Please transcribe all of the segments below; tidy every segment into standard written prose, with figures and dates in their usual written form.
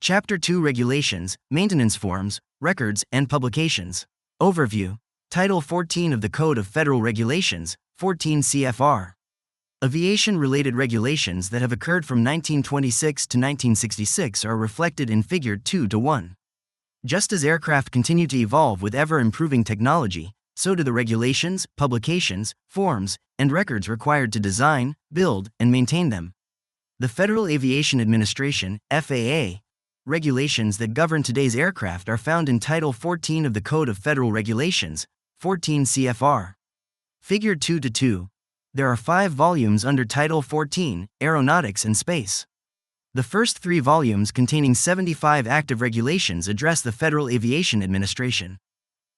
Chapter 2 Regulations, Maintenance Forms, Records, and Publications. Overview. Title 14 of the Code of Federal Regulations, 14 CFR. Aviation-related regulations that have occurred from 1926 to 1966 are reflected in Figure 2:1. Just as aircraft continue to evolve with ever-improving technology, so do the regulations, publications, forms, and records required to design, build, and maintain them. The Federal Aviation Administration, FAA, regulations that govern today's aircraft are found in Title 14 of the Code of Federal Regulations, 14 CFR. Figure 2:2. There are 5 volumes under Title 14, Aeronautics and Space. The first 3 volumes containing 75 active regulations address the Federal Aviation Administration.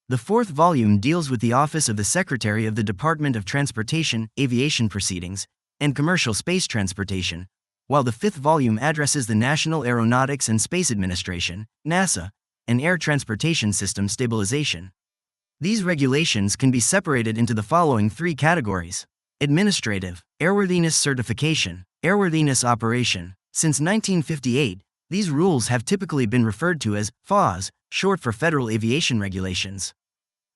The 4th volume deals with the Office of the Secretary of the Department of Transportation, Aviation Proceedings, and Commercial Space Transportation, while the 5th volume addresses the National Aeronautics and Space Administration, NASA, and Air Transportation System Stabilization. These regulations can be separated into the following 3 categories. Administrative, Airworthiness Certification, Airworthiness Operation. Since 1958, these rules have typically been referred to as FAAs, short for Federal Aviation Regulations.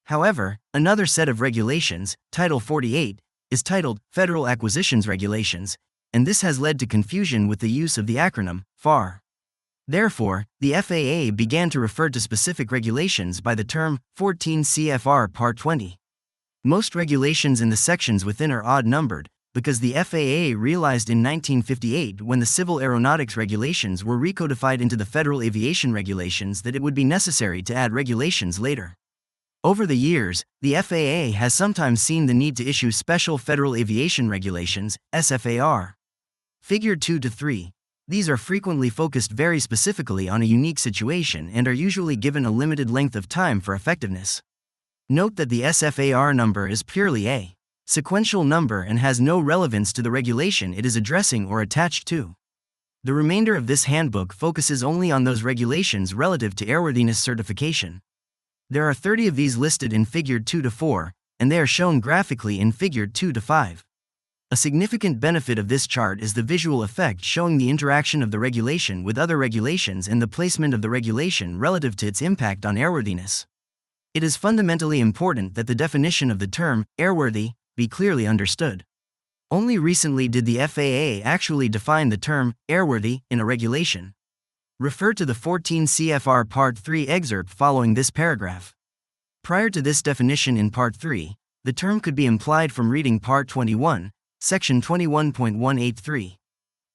However, another set of regulations, Title 48, is titled Federal Acquisitions Regulations, and this has led to confusion with the use of the acronym FAR. Therefore, the FAA began to refer to specific regulations by the term 14 CFR Part 20. Most regulations in the sections within are odd-numbered, because the FAA realized in 1958 when the Civil Aeronautics Regulations were recodified into the Federal Aviation Regulations that it would be necessary to add regulations later. Over the years, the FAA has sometimes seen the need to issue Special Federal Aviation Regulations, SFAR. Figure 2:3. These are frequently focused very specifically on a unique situation and are usually given a limited length of time for effectiveness. Note that the SFAR number is purely a sequential number and has no relevance to the regulation it is addressing or attached to. The remainder of this handbook focuses only on those regulations relative to airworthiness certification. There are 30 of these listed in Figure 2-4, and they are shown graphically in Figure 2-5. A significant benefit of this chart is the visual effect showing the interaction of the regulation with other regulations and the placement of the regulation relative to its impact on airworthiness. It is fundamentally important that the definition of the term airworthy be clearly understood. Only recently did the FAA actually define the term airworthy in a regulation. Refer to the 14 CFR Part 3 excerpt following this paragraph. Prior to this definition in Part 3, the term could be implied from reading Part 21, Section 21.183.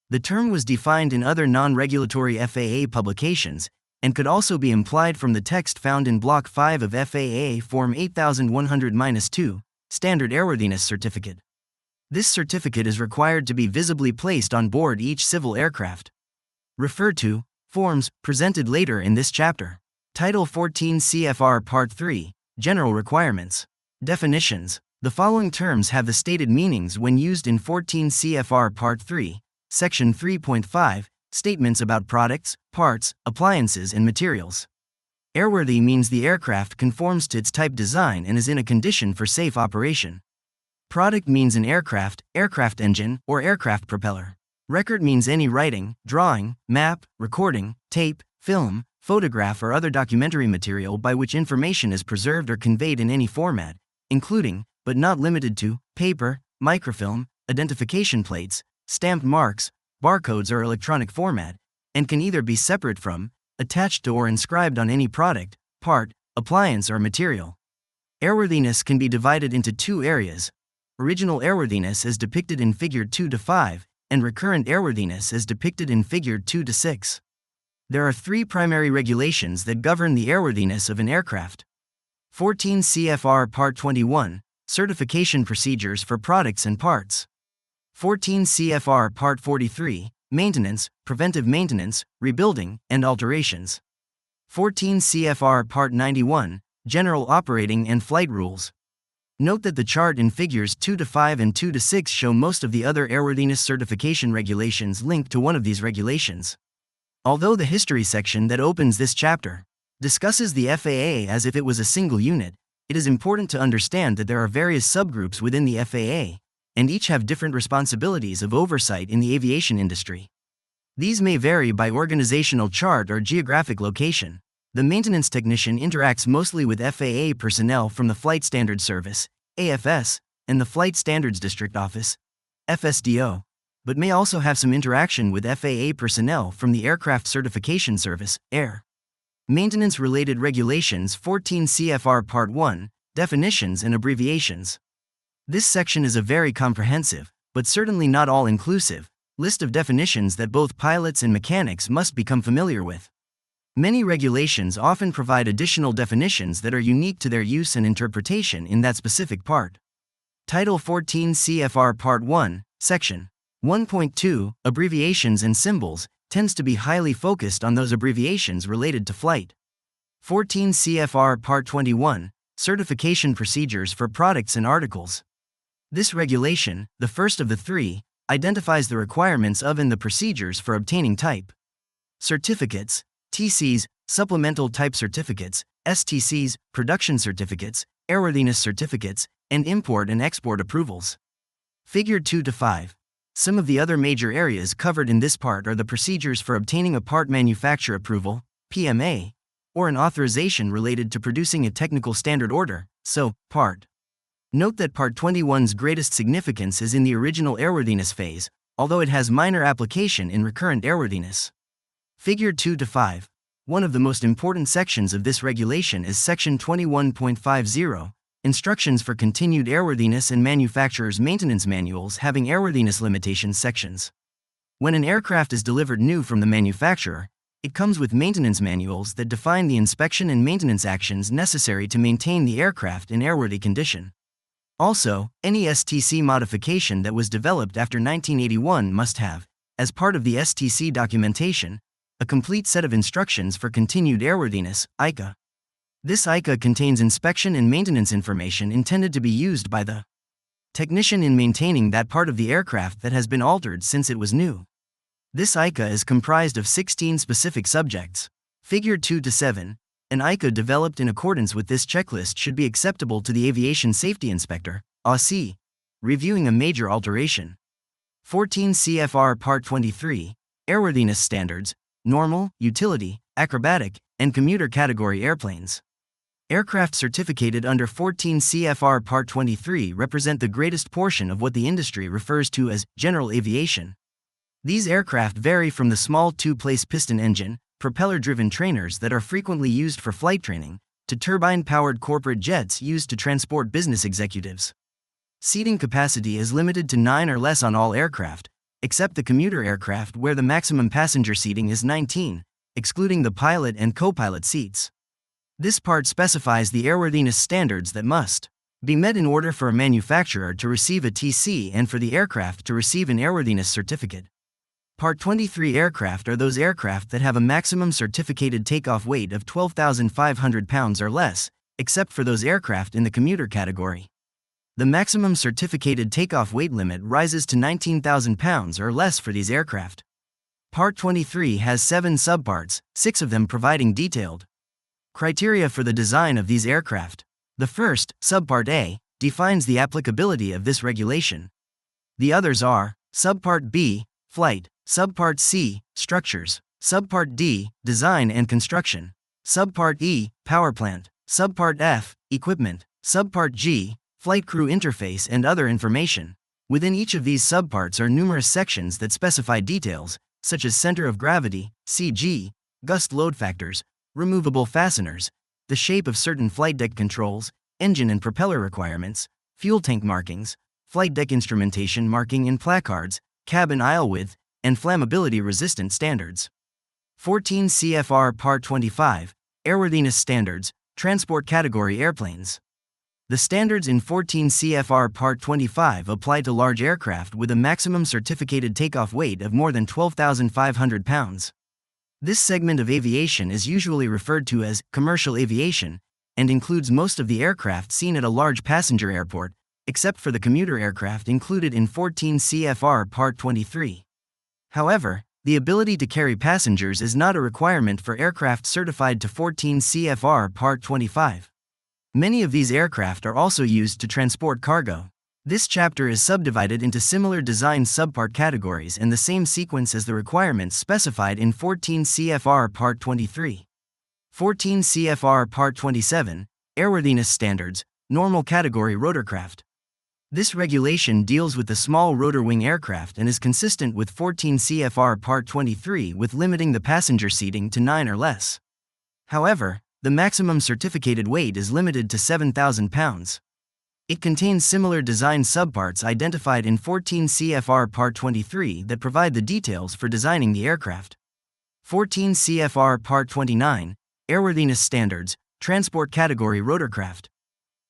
The term was defined in other non-regulatory FAA publications, and could also be implied from the text found in Block 5 of FAA Form 8100-2, Standard Airworthiness Certificate. This certificate is required to be visibly placed on board each civil aircraft. Refer to forms presented later in this chapter. Title 14 CFR Part 3, General Requirements. Definitions. The following terms have the stated meanings when used in 14 CFR Part 3, Section 3.5, Statements about products, parts, appliances, and materials. Airworthy means the aircraft conforms to its type design and is in a condition for safe operation. Product means an aircraft, aircraft engine, or aircraft propeller. Record means any writing, drawing, map, recording, tape, film, photograph, or other documentary material by which information is preserved or conveyed in any format, including, but not limited to, paper, microfilm, identification plates, stamped marks, barcodes, or electronic format, and can either be separate from, attached to, or inscribed on any product, part, appliance, or material. Airworthiness can be divided into 2 areas: original airworthiness as depicted in Figure 2-5, and recurrent airworthiness as depicted in Figure 2-6. There are 3 primary regulations that govern the airworthiness of an aircraft. 14 CFR Part 21, Certification Procedures for Products and Parts. 14 CFR Part 43, Maintenance, Preventive Maintenance, Rebuilding, and Alterations. 14 CFR Part 91, General Operating and Flight Rules. Note that the chart in Figures 2-5 and 2-6 show most of the other airworthiness certification regulations linked to one of these regulations. Although the history section that opens this chapter discusses the FAA as if it was a single unit, it is important to understand that there are various subgroups within the FAA, and each have different responsibilities of oversight in the aviation industry. These may vary by organizational chart or geographic location. The maintenance technician interacts mostly with FAA personnel from the Flight Standards Service, AFS, and the Flight Standards District Office, FSDO, but may also have some interaction with FAA personnel from the Aircraft Certification Service, AIR. Maintenance-related regulations 14 CFR Part 1, Definitions and Abbreviations. This section is a very comprehensive, but certainly not all-inclusive, list of definitions that both pilots and mechanics must become familiar with. Many regulations often provide additional definitions that are unique to their use and interpretation in that specific part. Title 14 CFR Part 1, Section 1.2, Abbreviations and Symbols, tends to be highly focused on those abbreviations related to flight. 14 CFR Part 21, Certification Procedures for Products and Articles. This regulation, the first of the three, identifies the requirements of and the procedures for obtaining type certificates, TCs, supplemental type certificates, STCs, production certificates, airworthiness certificates, and import and export approvals. Figure 2-5. Some of the other major areas covered in this part are the procedures for obtaining a part manufacturer approval, PMA, or an authorization related to producing a technical standard order, so, part. Note that Part 21's greatest significance is in the original airworthiness phase, although it has minor application in recurrent airworthiness. Figure 2-5. One of the most important sections of this regulation is Section 21.50, Instructions for Continued Airworthiness and Manufacturer's Maintenance Manuals having airworthiness limitations sections. When an aircraft is delivered new from the manufacturer, it comes with maintenance manuals that define the inspection and maintenance actions necessary to maintain the aircraft in airworthy condition. Also, any STC modification that was developed after 1981 must have, as part of the STC documentation, a complete set of instructions for continued airworthiness, ICA. This ICA contains inspection and maintenance information intended to be used by the technician in maintaining that part of the aircraft that has been altered since it was new. This ICA is comprised of 16 specific subjects. Figure 2-7. An ICA developed in accordance with this checklist should be acceptable to the Aviation Safety Inspector, ASI, reviewing a major alteration. 14 CFR Part 23, Airworthiness Standards, Normal, Utility, Acrobatic, and Commuter category airplanes. Aircraft certificated under 14 CFR Part 23 represent the greatest portion of what the industry refers to as general aviation. These aircraft vary from the small two-place piston engine, propeller-driven trainers that are frequently used for flight training, to turbine-powered corporate jets used to transport business executives. Seating capacity is limited to 9 or less on all aircraft, except the commuter aircraft where the maximum passenger seating is 19, excluding the pilot and co-pilot seats. This part specifies the airworthiness standards that must be met in order for a manufacturer to receive a TC and for the aircraft to receive an airworthiness certificate. Part 23 aircraft are those aircraft that have a maximum certificated takeoff weight of 12,500 pounds or less, except for those aircraft in the commuter category. The maximum certificated takeoff weight limit rises to 19,000 pounds or less for these aircraft. Part 23 has 7 subparts, 6 of them providing detailed criteria for the design of these aircraft. The first, Subpart A, defines the applicability of this regulation. The others are Subpart B, Flight, Subpart C, Structures, Subpart D, Design and Construction, Subpart E, Power Plant, Subpart F, Equipment, Subpart G, Flight Crew Interface and other information. Within each of these subparts are numerous sections that specify details, such as center of gravity, CG, gust load factors, removable fasteners, the shape of certain flight deck controls, engine and propeller requirements, fuel tank markings, flight deck instrumentation marking in placards, cabin aisle width, and flammability resistant standards. 14 CFR Part 25, Airworthiness Standards, Transport Category Airplanes. The standards in 14 CFR Part 25 apply to large aircraft with a maximum certificated takeoff weight of more than 12,500 pounds. This segment of aviation is usually referred to as commercial aviation and includes most of the aircraft seen at a large passenger airport, except for the commuter aircraft included in 14 CFR Part 23. However, the ability to carry passengers is not a requirement for aircraft certified to 14 CFR Part 25. Many of these aircraft are also used to transport cargo. This chapter is subdivided into similar design subpart categories and the same sequence as the requirements specified in 14 CFR Part 23. 14 CFR Part 27, Airworthiness Standards, Normal Category Rotorcraft. This regulation deals with the small rotor wing aircraft and is consistent with 14 CFR Part 23 with limiting the passenger seating to 9 or less. However, the maximum certificated weight is limited to 7,000 pounds. It contains similar design subparts identified in 14 CFR Part 23 that provide the details for designing the aircraft. 14 CFR Part 29, Airworthiness Standards, Transport Category Rotorcraft.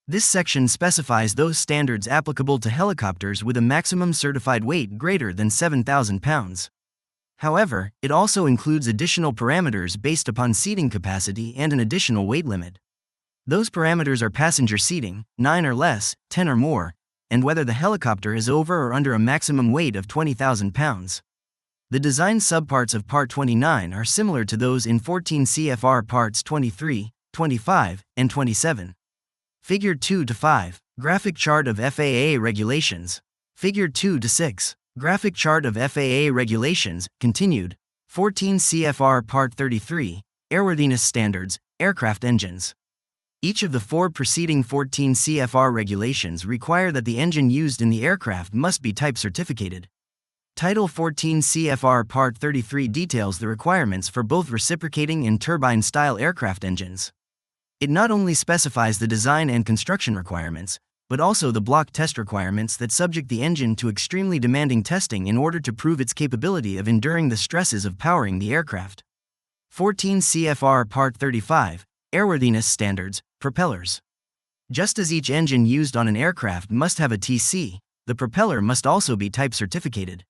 This section specifies those standards applicable to helicopters with a maximum certified weight greater than 7,000 pounds. However, it also includes additional parameters based upon seating capacity and an additional weight limit. Those parameters are passenger seating, 9 or less, 10 or more, and whether the helicopter is over or under a maximum weight of 20,000 pounds. The design subparts of Part 29 are similar to those in 14 CFR Parts 23, 25, and 27. Figure 2-5, Graphic Chart of FAA Regulations. Figure 2-6, Graphic Chart of FAA Regulations, continued. 14 CFR Part 33, Airworthiness Standards, Aircraft Engines. Each of the 4 preceding 14 CFR regulations require that the engine used in the aircraft must be type certificated. Title 14 CFR Part 33 details the requirements for both reciprocating and turbine-style aircraft engines. It not only specifies the design and construction requirements, but also the block test requirements that subject the engine to extremely demanding testing in order to prove its capability of enduring the stresses of powering the aircraft. 14 CFR Part 35, Airworthiness Standards, Propellers. Just as each engine used on an aircraft must have a TC, the propeller must also be type certificated.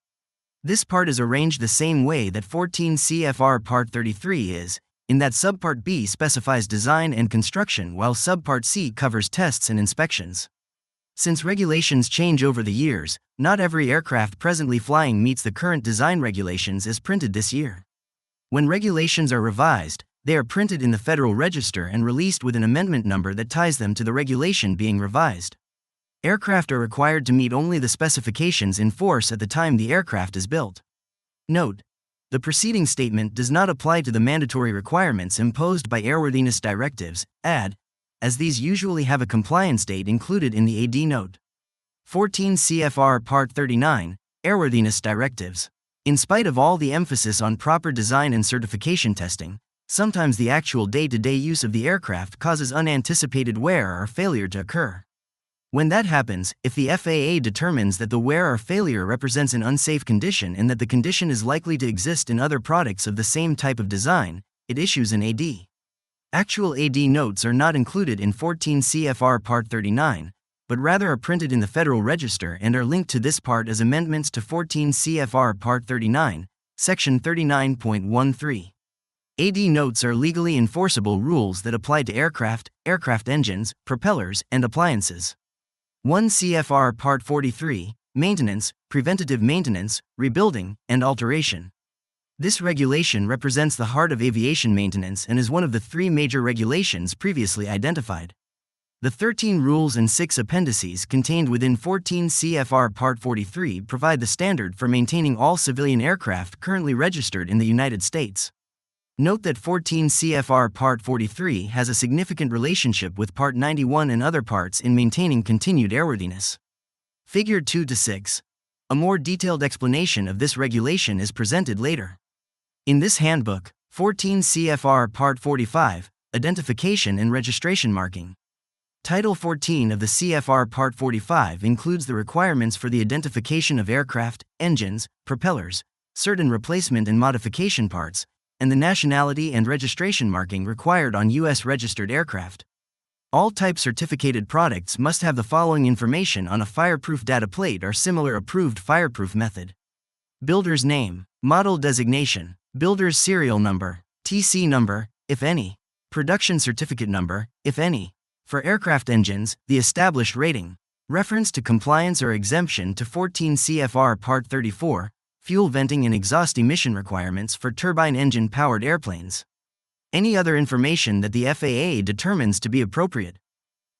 This part is arranged the same way that 14 CFR Part 33 is, in that Subpart B specifies design and construction while Subpart C covers tests and inspections. Since regulations change over the years, not every aircraft presently flying meets the current design regulations as printed this year. When regulations are revised, they are printed in the Federal Register and released with an amendment number that ties them to the regulation being revised. Aircraft are required to meet only the specifications in force at the time the aircraft is built. Note: the preceding statement does not apply to the mandatory requirements imposed by airworthiness directives, AD, as these usually have a compliance date included in the AD note. 14 CFR Part 39, Airworthiness Directives. In spite of all the emphasis on proper design and certification testing, sometimes the actual day-to-day use of the aircraft causes unanticipated wear or failure to occur. When that happens, if the FAA determines that the wear or failure represents an unsafe condition and that the condition is likely to exist in other products of the same type of design, it issues an AD. Actual AD notes are not included in 14 CFR Part 39, but rather are printed in the Federal Register and are linked to this part as amendments to 14 CFR Part 39, Section 39.13. AD notes are legally enforceable rules that apply to aircraft, aircraft engines, propellers, and appliances. 1 CFR Part 43, Maintenance, Preventative Maintenance, Rebuilding, and Alteration. This regulation represents the heart of aviation maintenance and is one of the 3 major regulations previously identified. The 13 rules and 6 appendices contained within 14 CFR Part 43 provide the standard for maintaining all civilian aircraft currently registered in the United States. Note that 14 CFR Part 43 has a significant relationship with Part 91 and other parts in maintaining continued airworthiness. Figure 2-6. A more detailed explanation of this regulation is presented later. In this handbook, 14 CFR Part 45, Identification and Registration Marking. Title 14 of the CFR Part 45 includes the requirements for the identification of aircraft, engines, propellers, certain replacement and modification parts, and the nationality and registration marking required on U.S. registered aircraft. All type certificated products must have the following information on a fireproof data plate or similar approved fireproof method: builder's name, model designation, builder's serial number, TC number, if any, production certificate number, if any. For aircraft engines, the established rating, reference to compliance or exemption to 14 CFR Part 34, fuel venting and exhaust emission requirements for turbine engine-powered airplanes. Any other information that the FAA determines to be appropriate.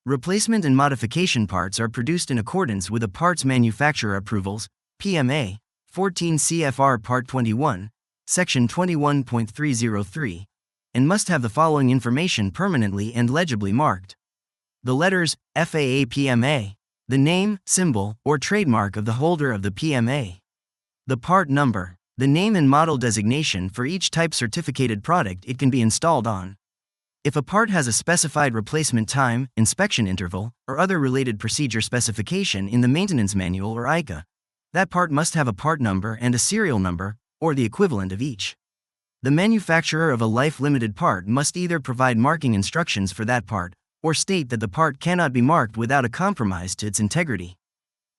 Replacement and modification parts are produced in accordance with a Parts Manufacturer Approvals, PMA, 14 CFR Part 21, Section 21.303, and must have the following information permanently and legibly marked: the letters FAA PMA, the name, symbol, or trademark of the holder of the PMA, the part number, the name and model designation for each type certificated product it can be installed on. If a part has a specified replacement time, inspection interval, or other related procedure specification in the maintenance manual or ICA, that part must have a part number and a serial number, or the equivalent of each. The manufacturer of a life-limited part must either provide marking instructions for that part, or state that the part cannot be marked without a compromise to its integrity.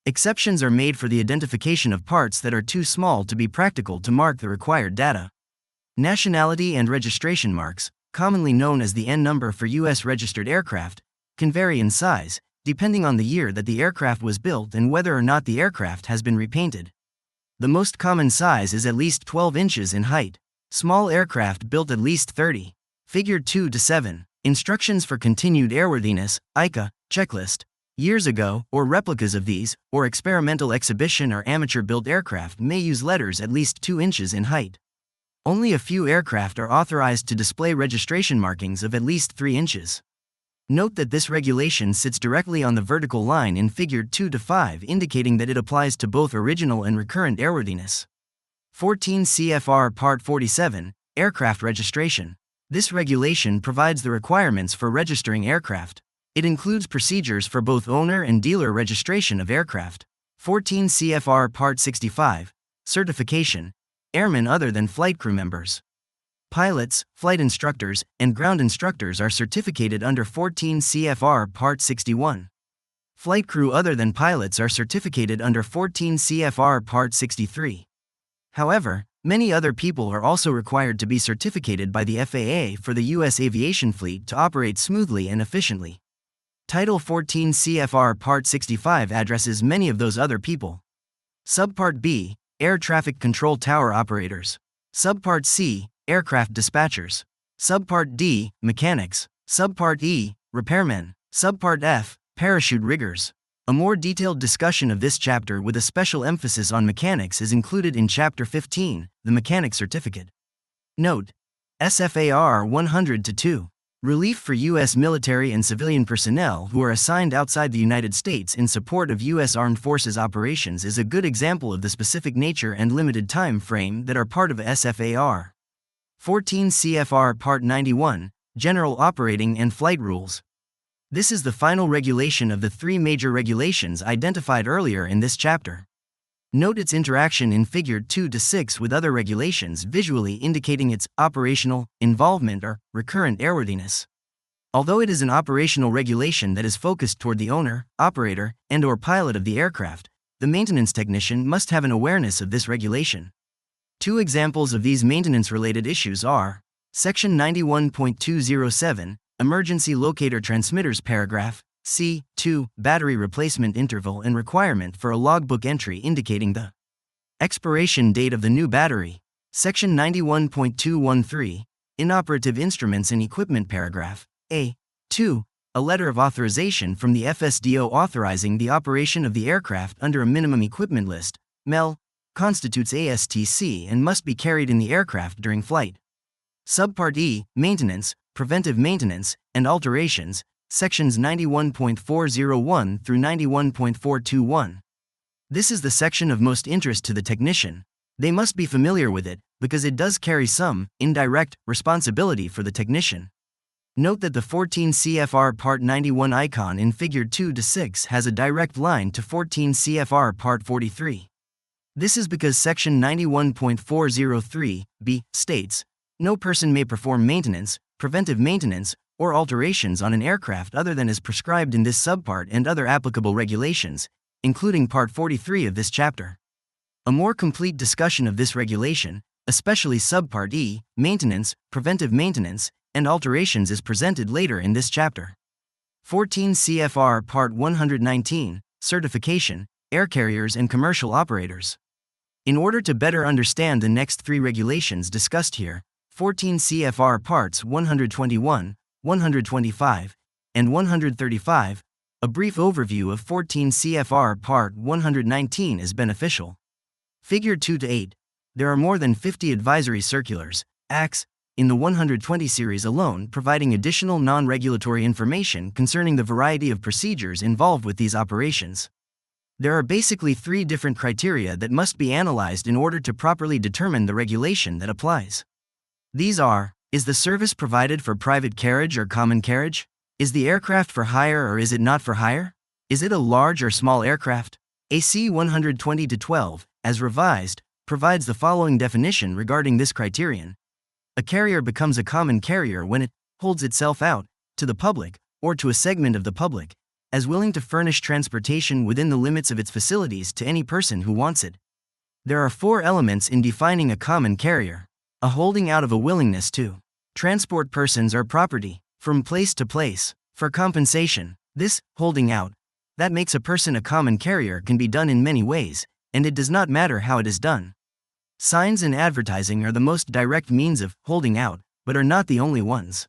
Exceptions are made for the identification of parts that are too small to be practical to mark the required data. Nationality and registration marks, commonly known as the N number for U.S. registered aircraft, can vary in size, depending on the year that the aircraft was built and whether or not the aircraft has been repainted. The most common size is at least 12 inches in height. Small aircraft built at least 30. Figure 2-7. Instructions for continued airworthiness, ICA, checklist. Years ago, or replicas of these, or experimental exhibition or amateur-built aircraft may use letters at least 2 inches in height. Only a few aircraft are authorized to display registration markings of at least 3 inches. Note that this regulation sits directly on the vertical line in Figure 2-5, indicating that it applies to both original and recurrent airworthiness. 14 CFR Part 47, Aircraft Registration. This regulation provides the requirements for registering aircraft. It includes procedures for both owner and dealer registration of aircraft. 14 CFR Part 65, Certification. Airmen other than flight crew members. Pilots, flight instructors, and ground instructors are certificated under 14 CFR Part 61. Flight crew other than pilots are certificated under 14 CFR Part 63. However, many other people are also required to be certificated by the FAA for the U.S. aviation fleet to operate smoothly and efficiently. Title 14 CFR Part 65 addresses many of those other people. Subpart B, Air Traffic Control Tower Operators. Subpart C, Aircraft Dispatchers. Subpart D, Mechanics. Subpart E, Repairmen. Subpart F, Parachute Riggers. A more detailed discussion of this chapter with a special emphasis on mechanics is included in Chapter 15, the Mechanic Certificate. Note: SFAR 100-2. Relief for U.S. military and civilian personnel who are assigned outside the United States in support of U.S. Armed Forces operations is a good example of the specific nature and limited time frame that are part of SFAR. 14 CFR Part 91, General Operating and Flight Rules. This is the final regulation of the 3 major regulations identified earlier in this chapter. Note its interaction in Figure 2-6 with other regulations, visually indicating its operational involvement or recurrent airworthiness. Although it is an operational regulation that is focused toward the owner, operator, and/or pilot of the aircraft, the maintenance technician must have an awareness of this regulation. 2 examples of these maintenance-related issues are Section 91.207, Emergency Locator Transmitters Paragraph C. 2. Battery replacement interval and requirement for a logbook entry indicating the expiration date of the new battery. Section 91.213, Inoperative Instruments and Equipment Paragraph A. 2. A letter of authorization from the FSDO authorizing the operation of the aircraft under a minimum equipment list, MEL, constitutes ASTC and must be carried in the aircraft during flight. Subpart E. Maintenance, Preventive Maintenance, and Alterations, Sections 91.401 through 91.421. This is the section of most interest to the technician. They must be familiar with it, because it does carry some, indirect, responsibility for the technician. Note that the 14 CFR Part 91 icon in Figure 2-6 has a direct line to 14 CFR Part 43. This is because Section 91.403b states, no person may perform maintenance, preventive maintenance, or alterations on an aircraft other than as prescribed in this subpart and other applicable regulations, including Part 43 of this chapter. A more complete discussion of this regulation, especially Subpart E, Maintenance, Preventive Maintenance, and Alterations is presented later in this chapter. 14 CFR Part 119, Certification, Air Carriers and Commercial Operators. In order to better understand the next 3 regulations discussed here, 14 CFR Parts 121, 125, and 135, a brief overview of 14 CFR Part 119 is beneficial. Figure 2-8. There are more than 50 advisory circulars, ACTs, in the 120 series alone, providing additional non-regulatory information concerning the variety of procedures involved with these operations. There are basically 3 different criteria that must be analyzed in order to properly determine the regulation that applies. These are: is the service provided for private carriage or common carriage? Is the aircraft for hire or is it not for hire? Is it a large or small aircraft? AC 120-12, as revised, provides the following definition regarding this criterion. A carrier becomes a common carrier when it holds itself out to the public, or to a segment of the public, as willing to furnish transportation within the limits of its facilities to any person who wants it. There are 4 elements in defining a common carrier. A holding out of a willingness to transport persons or property from place to place for compensation. This holding out that makes a person a common carrier can be done in many ways, and it does not matter how it is done. Signs and advertising are the most direct means of holding out, but are not the only ones.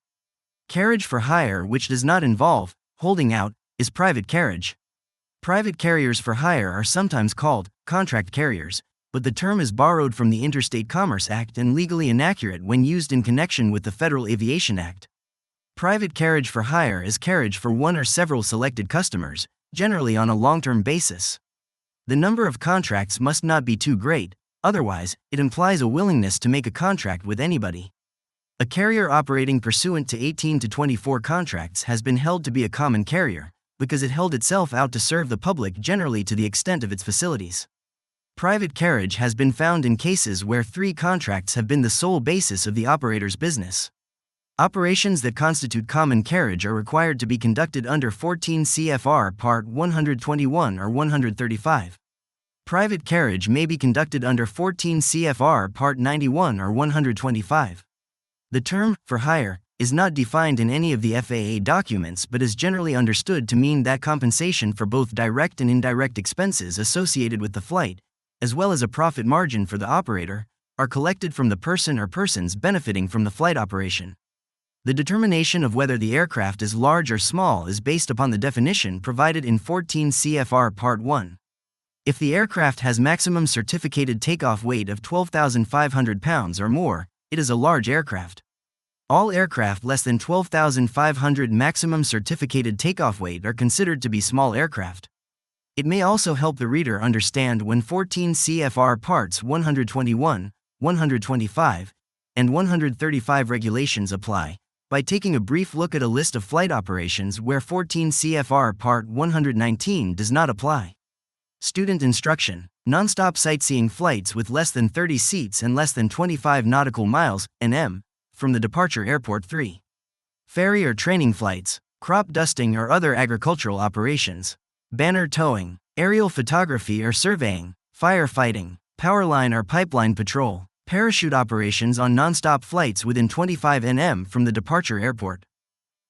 Carriage for hire, which does not involve holding out, is private carriage. Private carriers for hire are sometimes called contract carriers, but the term is borrowed from the Interstate Commerce Act and legally inaccurate when used in connection with the Federal Aviation Act. Private carriage for hire is carriage for one or several selected customers, generally on a long-term basis. The number of contracts must not be too great, otherwise, it implies a willingness to make a contract with anybody. A carrier operating pursuant to 18 to 24 contracts has been held to be a common carrier, because it held itself out to serve the public generally to the extent of its facilities. Private carriage has been found in cases where 3 contracts have been the sole basis of the operator's business. Operations that constitute common carriage are required to be conducted under 14 CFR Part 121 or 135. Private carriage may be conducted under 14 CFR Part 91 or 125. The term for hire is not defined in any of the FAA documents but is generally understood to mean that compensation for both direct and indirect expenses associated with the flight, as well as a profit margin for the operator, are collected from the person or persons benefiting from the flight operation. The determination of whether the aircraft is large or small is based upon the definition provided in 14 CFR Part 1. If the aircraft has maximum certificated takeoff weight of 12,500 pounds or more, it is a large aircraft. All aircraft less than 12,500 maximum certificated takeoff weight are considered to be small aircraft. It may also help the reader understand when 14 CFR Parts 121, 125, and 135 regulations apply, by taking a brief look at a list of flight operations where 14 CFR Part 119 does not apply. Student instruction: non-stop sightseeing flights with less than 30 seats and less than 25 nautical miles, (nm), from the departure airport 3. Ferry or training flights, crop dusting or other agricultural operations, banner towing, aerial photography or surveying, firefighting, power line or pipeline patrol, parachute operations on non-stop flights within 25 nm from the departure airport.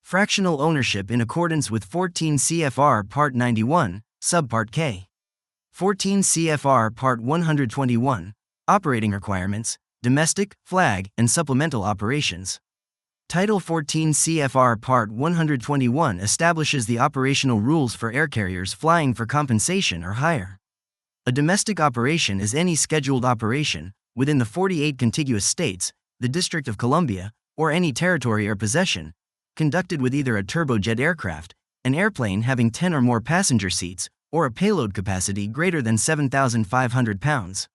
Fractional ownership in accordance with 14 CFR Part 91, Subpart K. 14 CFR Part 121, Operating Requirements, Domestic, Flag, and Supplemental Operations. Title 14 CFR Part 121 establishes the operational rules for air carriers flying for compensation or hire. A domestic operation is any scheduled operation, within the 48 contiguous states, the District of Columbia, or any territory or possession, conducted with either a turbojet aircraft, an airplane having 10 or more passenger seats, or a payload capacity greater than 7,500 pounds.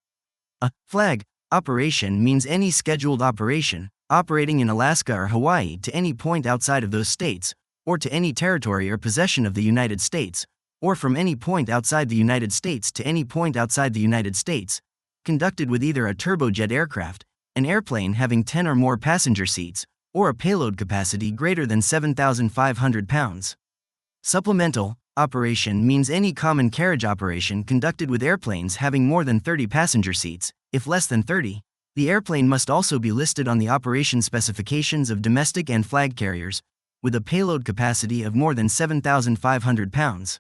A flag operation means any scheduled operation, operating in Alaska or Hawaii to any point outside of those states, or to any territory or possession of the United States, or from any point outside the United States to any point outside the United States, conducted with either a turbojet aircraft, an airplane having 10 or more passenger seats, or a payload capacity greater than 7,500 pounds. Supplemental operation means any common carriage operation conducted with airplanes having more than 30 passenger seats. If less than 30, the airplane must also be listed on the operation specifications of domestic and flag carriers, with a payload capacity of more than 7,500 pounds.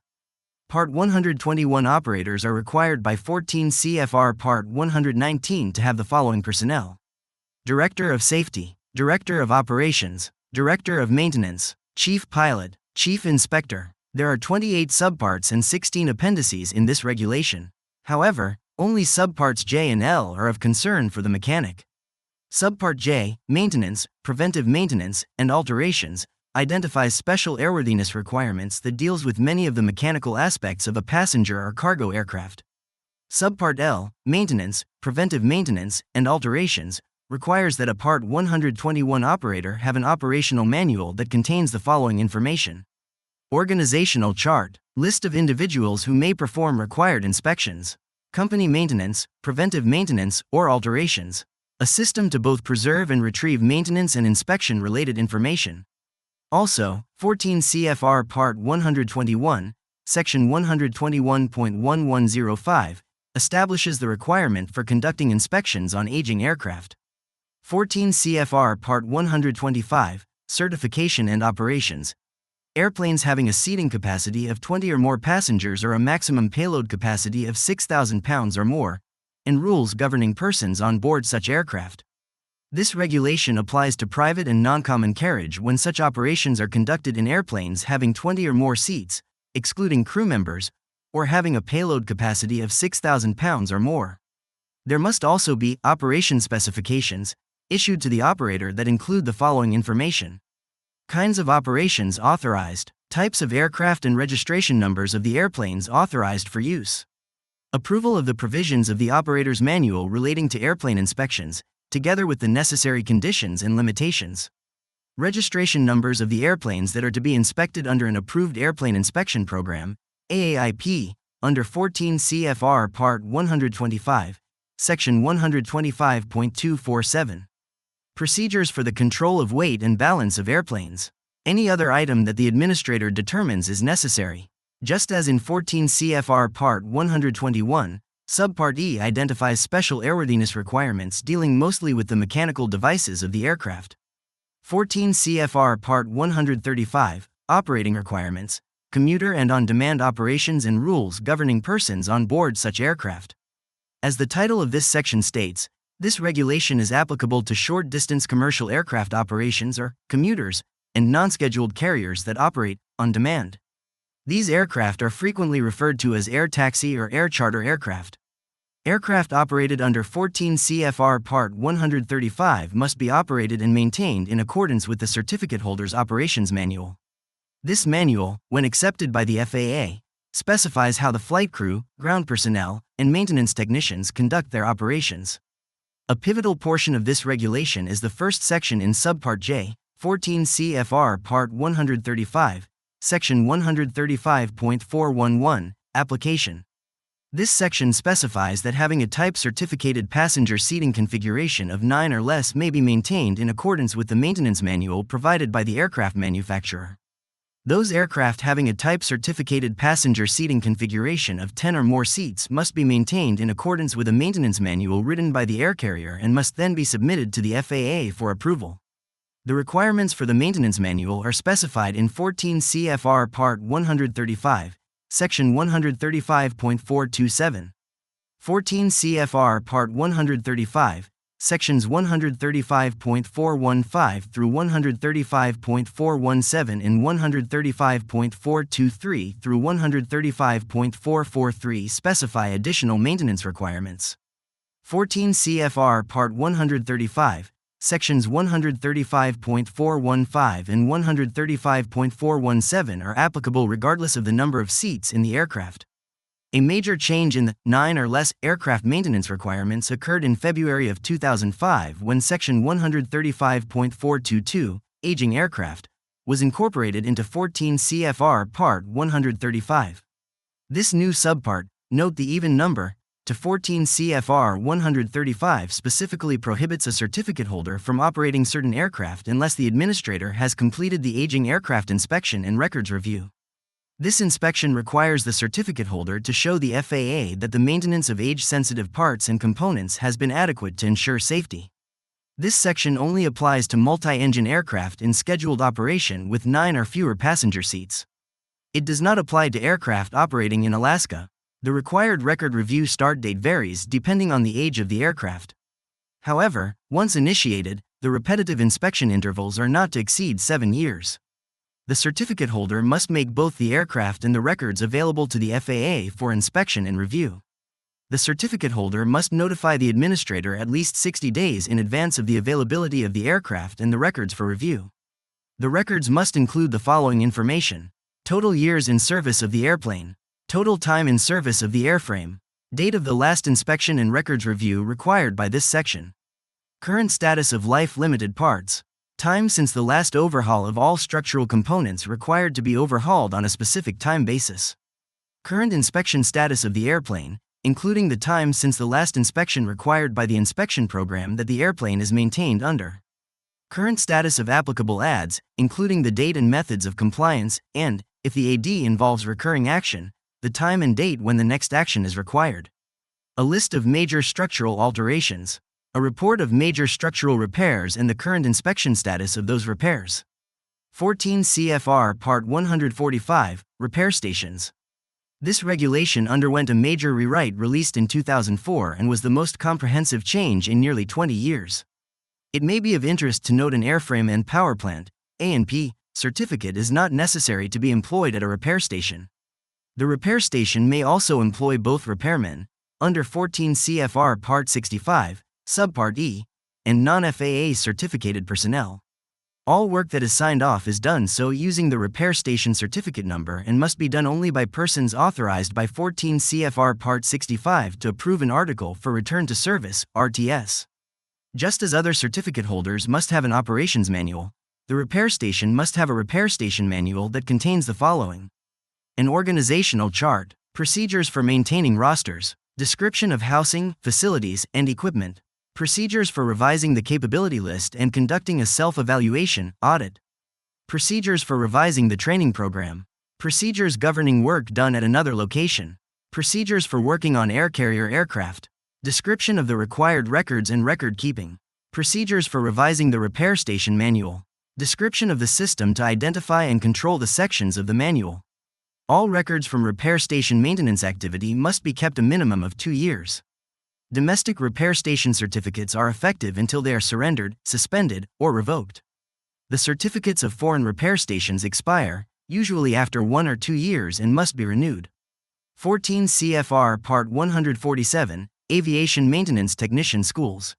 Part 121 operators are required by 14 CFR Part 119 to have the following personnel: Director of Safety, Director of Operations, Director of Maintenance, Chief Pilot, Chief Inspector. There are 28 subparts and 16 appendices in this regulation. However, only subparts J and L are of concern for the mechanic. Subpart J, Maintenance, Preventive Maintenance, and Alterations, identifies special airworthiness requirements that deals with many of the mechanical aspects of a passenger or cargo aircraft. Subpart L, Maintenance, Preventive Maintenance, and Alterations, requires that a Part 121 operator have an operational manual that contains the following information. Organizational chart, list of individuals who may perform required inspections, company maintenance, preventive maintenance, or alterations, a system to both preserve and retrieve maintenance and inspection-related information. Also, 14 CFR Part 121, Section 121.1105, establishes the requirement for conducting inspections on aging aircraft. 14 CFR Part 125, Certification and Operations. Airplanes having a seating capacity of 20 or more passengers or a maximum payload capacity of 6,000 pounds or more, and rules governing persons on board such aircraft. This regulation applies to private and non-common carriage when such operations are conducted in airplanes having 20 or more seats, excluding crew members, or having a payload capacity of 6,000 pounds or more. There must also be operation specifications issued to the operator that include the following information. Kinds of operations authorized, types of aircraft and registration numbers of the airplanes authorized for use. Approval of the provisions of the operator's manual relating to airplane inspections, together with the necessary conditions and limitations. Registration numbers of the airplanes that are to be inspected under an approved airplane inspection program, AAIP, under 14 CFR Part 125, Section 125.247. Procedures for the control of weight and balance of airplanes. Any other item that the administrator determines is necessary. Just as in 14 CFR Part 121, Subpart E identifies special airworthiness requirements dealing mostly with the mechanical devices of the aircraft. 14 CFR Part 135, Operating Requirements, Commuter and on-demand operations and rules governing persons on board such aircraft. As the title of this section states, this regulation is applicable to short-distance commercial aircraft operations or commuters and non-scheduled carriers that operate on demand. These aircraft are frequently referred to as air taxi or air charter aircraft. Aircraft operated under 14 CFR Part 135 must be operated and maintained in accordance with the certificate holder's operations manual. This manual, when accepted by the FAA, specifies how the flight crew, ground personnel, and maintenance technicians conduct their operations. A pivotal portion of this regulation is the first section in Subpart J, 14 CFR Part 135, Section 135.411, Application. This section specifies that having a type-certificated passenger seating configuration of 9 or less may be maintained in accordance with the maintenance manual provided by the aircraft manufacturer. Those aircraft having a type-certificated passenger seating configuration of 10 or more seats must be maintained in accordance with a maintenance manual written by the air carrier and must then be submitted to the FAA for approval. The requirements for the maintenance manual are specified in 14 CFR Part 135, Section 135.427. 14 CFR Part 135, Sections 135.415 through 135.417 and 135.423 through 135.443 specify additional maintenance requirements. 14 CFR Part 135, Sections 135.415 and 135.417 are applicable regardless of the number of seats in the aircraft. A major change in the 9 or less aircraft maintenance requirements occurred in February of 2005 when Section 135.422, Aging Aircraft, was incorporated into 14 CFR Part 135. This new subpart, note the even number, to 14 CFR 135 specifically prohibits a certificate holder from operating certain aircraft unless the administrator has completed the aging aircraft inspection and records review. This inspection requires the certificate holder to show the FAA that the maintenance of age-sensitive parts and components has been adequate to ensure safety. This section only applies to multi-engine aircraft in scheduled operation with 9 or fewer passenger seats. It does not apply to aircraft operating in Alaska. The required record review start date varies depending on the age of the aircraft. However, once initiated, the repetitive inspection intervals are not to exceed 7 years. The certificate holder must make both the aircraft and the records available to the FAA for inspection and review. The certificate holder must notify the administrator at least 60 days in advance of the availability of the aircraft and the records for review. The records must include the following information: total years in service of the airplane, total time in service of the airframe, date of the last inspection and records review required by this section, current status of life-limited parts, time since the last overhaul of all structural components required to be overhauled on a specific time basis, current inspection status of the airplane, including the time since the last inspection required by the inspection program that the airplane is maintained under, current status of applicable ADs, including the date and methods of compliance, and, if the AD involves recurring action, the time and date when the next action is required. A list of major structural alterations, a report of major structural repairs and the current inspection status of those repairs. 14 CFR Part 145, Repair Stations. This regulation underwent a major rewrite released in 2004 and was the most comprehensive change in nearly 20 years. It may be of interest to note an airframe and power plant (A&P) certificate is not necessary to be employed at a repair station. The repair station may also employ both repairmen, under 14 CFR Part 65, Subpart E, and non-FAA certificated personnel. All work that is signed off is done so using the repair station certificate number and must be done only by persons authorized by 14 CFR Part 65 to approve an article for return to service, RTS. Just as other certificate holders must have an operations manual, the repair station must have a repair station manual that contains the following: an organizational chart, procedures for maintaining rosters, description of housing, facilities, and equipment, procedures for revising the capability list and conducting a self-evaluation, audit, procedures for revising the training program, procedures governing work done at another location, procedures for working on air carrier aircraft, description of the required records and record keeping, procedures for revising the repair station manual, description of the system to identify and control the sections of the manual. All records from repair station maintenance activity must be kept a minimum of 2 years. Domestic repair station certificates are effective until they are surrendered, suspended, or revoked. The certificates of foreign repair stations expire, usually after 1 or 2 years, and must be renewed. 14 CFR Part 147, Aviation Maintenance Technician Schools.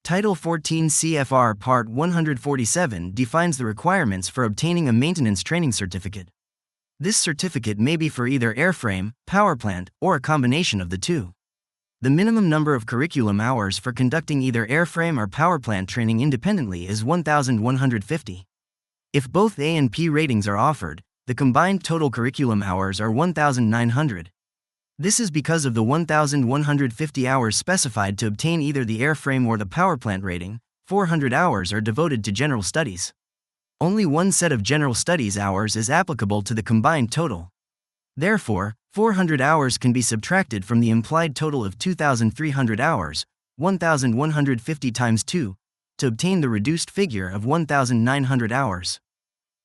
Title 14 CFR Part 147 defines the requirements for obtaining a maintenance training certificate. This certificate may be for either airframe, power plant, or a combination of the two. The minimum number of curriculum hours for conducting either airframe or power plant training independently is 1,150. If both A and P ratings are offered, the combined total curriculum hours are 1,900. This is because of the 1,150 hours specified to obtain either the airframe or the power plant rating. 400 hours are devoted to general studies. Only one set of general studies hours is applicable to the combined total. Therefore, 400 hours can be subtracted from the implied total of 2,300 hours, 1,150 times 2, to obtain the reduced figure of 1,900 hours.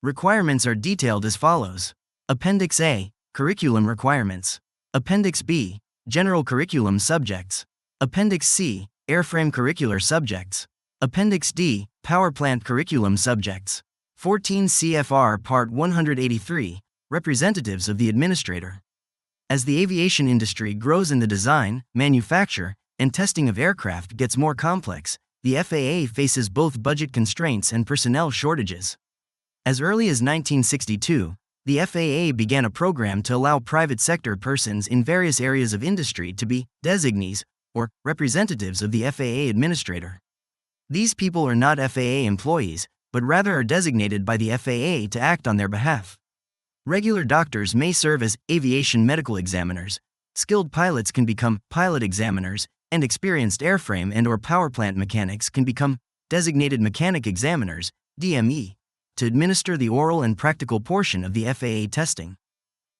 Requirements are detailed as follows. Appendix A, Curriculum Requirements. Appendix B, General Curriculum Subjects. Appendix C, Airframe Curricular Subjects. Appendix D, Power Plant Curriculum Subjects. 14 CFR Part 183, Representatives of the Administrator. As the aviation industry grows and the design, manufacture, and testing of aircraft gets more complex, the FAA faces both budget constraints and personnel shortages. As early as 1962, the FAA began a program to allow private sector persons in various areas of industry to be designees, or representatives of the FAA administrator. These people are not FAA employees, but rather are designated by the FAA to act on their behalf. Regular doctors may serve as aviation medical examiners, skilled pilots can become pilot examiners, and experienced airframe and/or power plant mechanics can become designated mechanic examiners, DME, to administer the oral and practical portion of the FAA testing.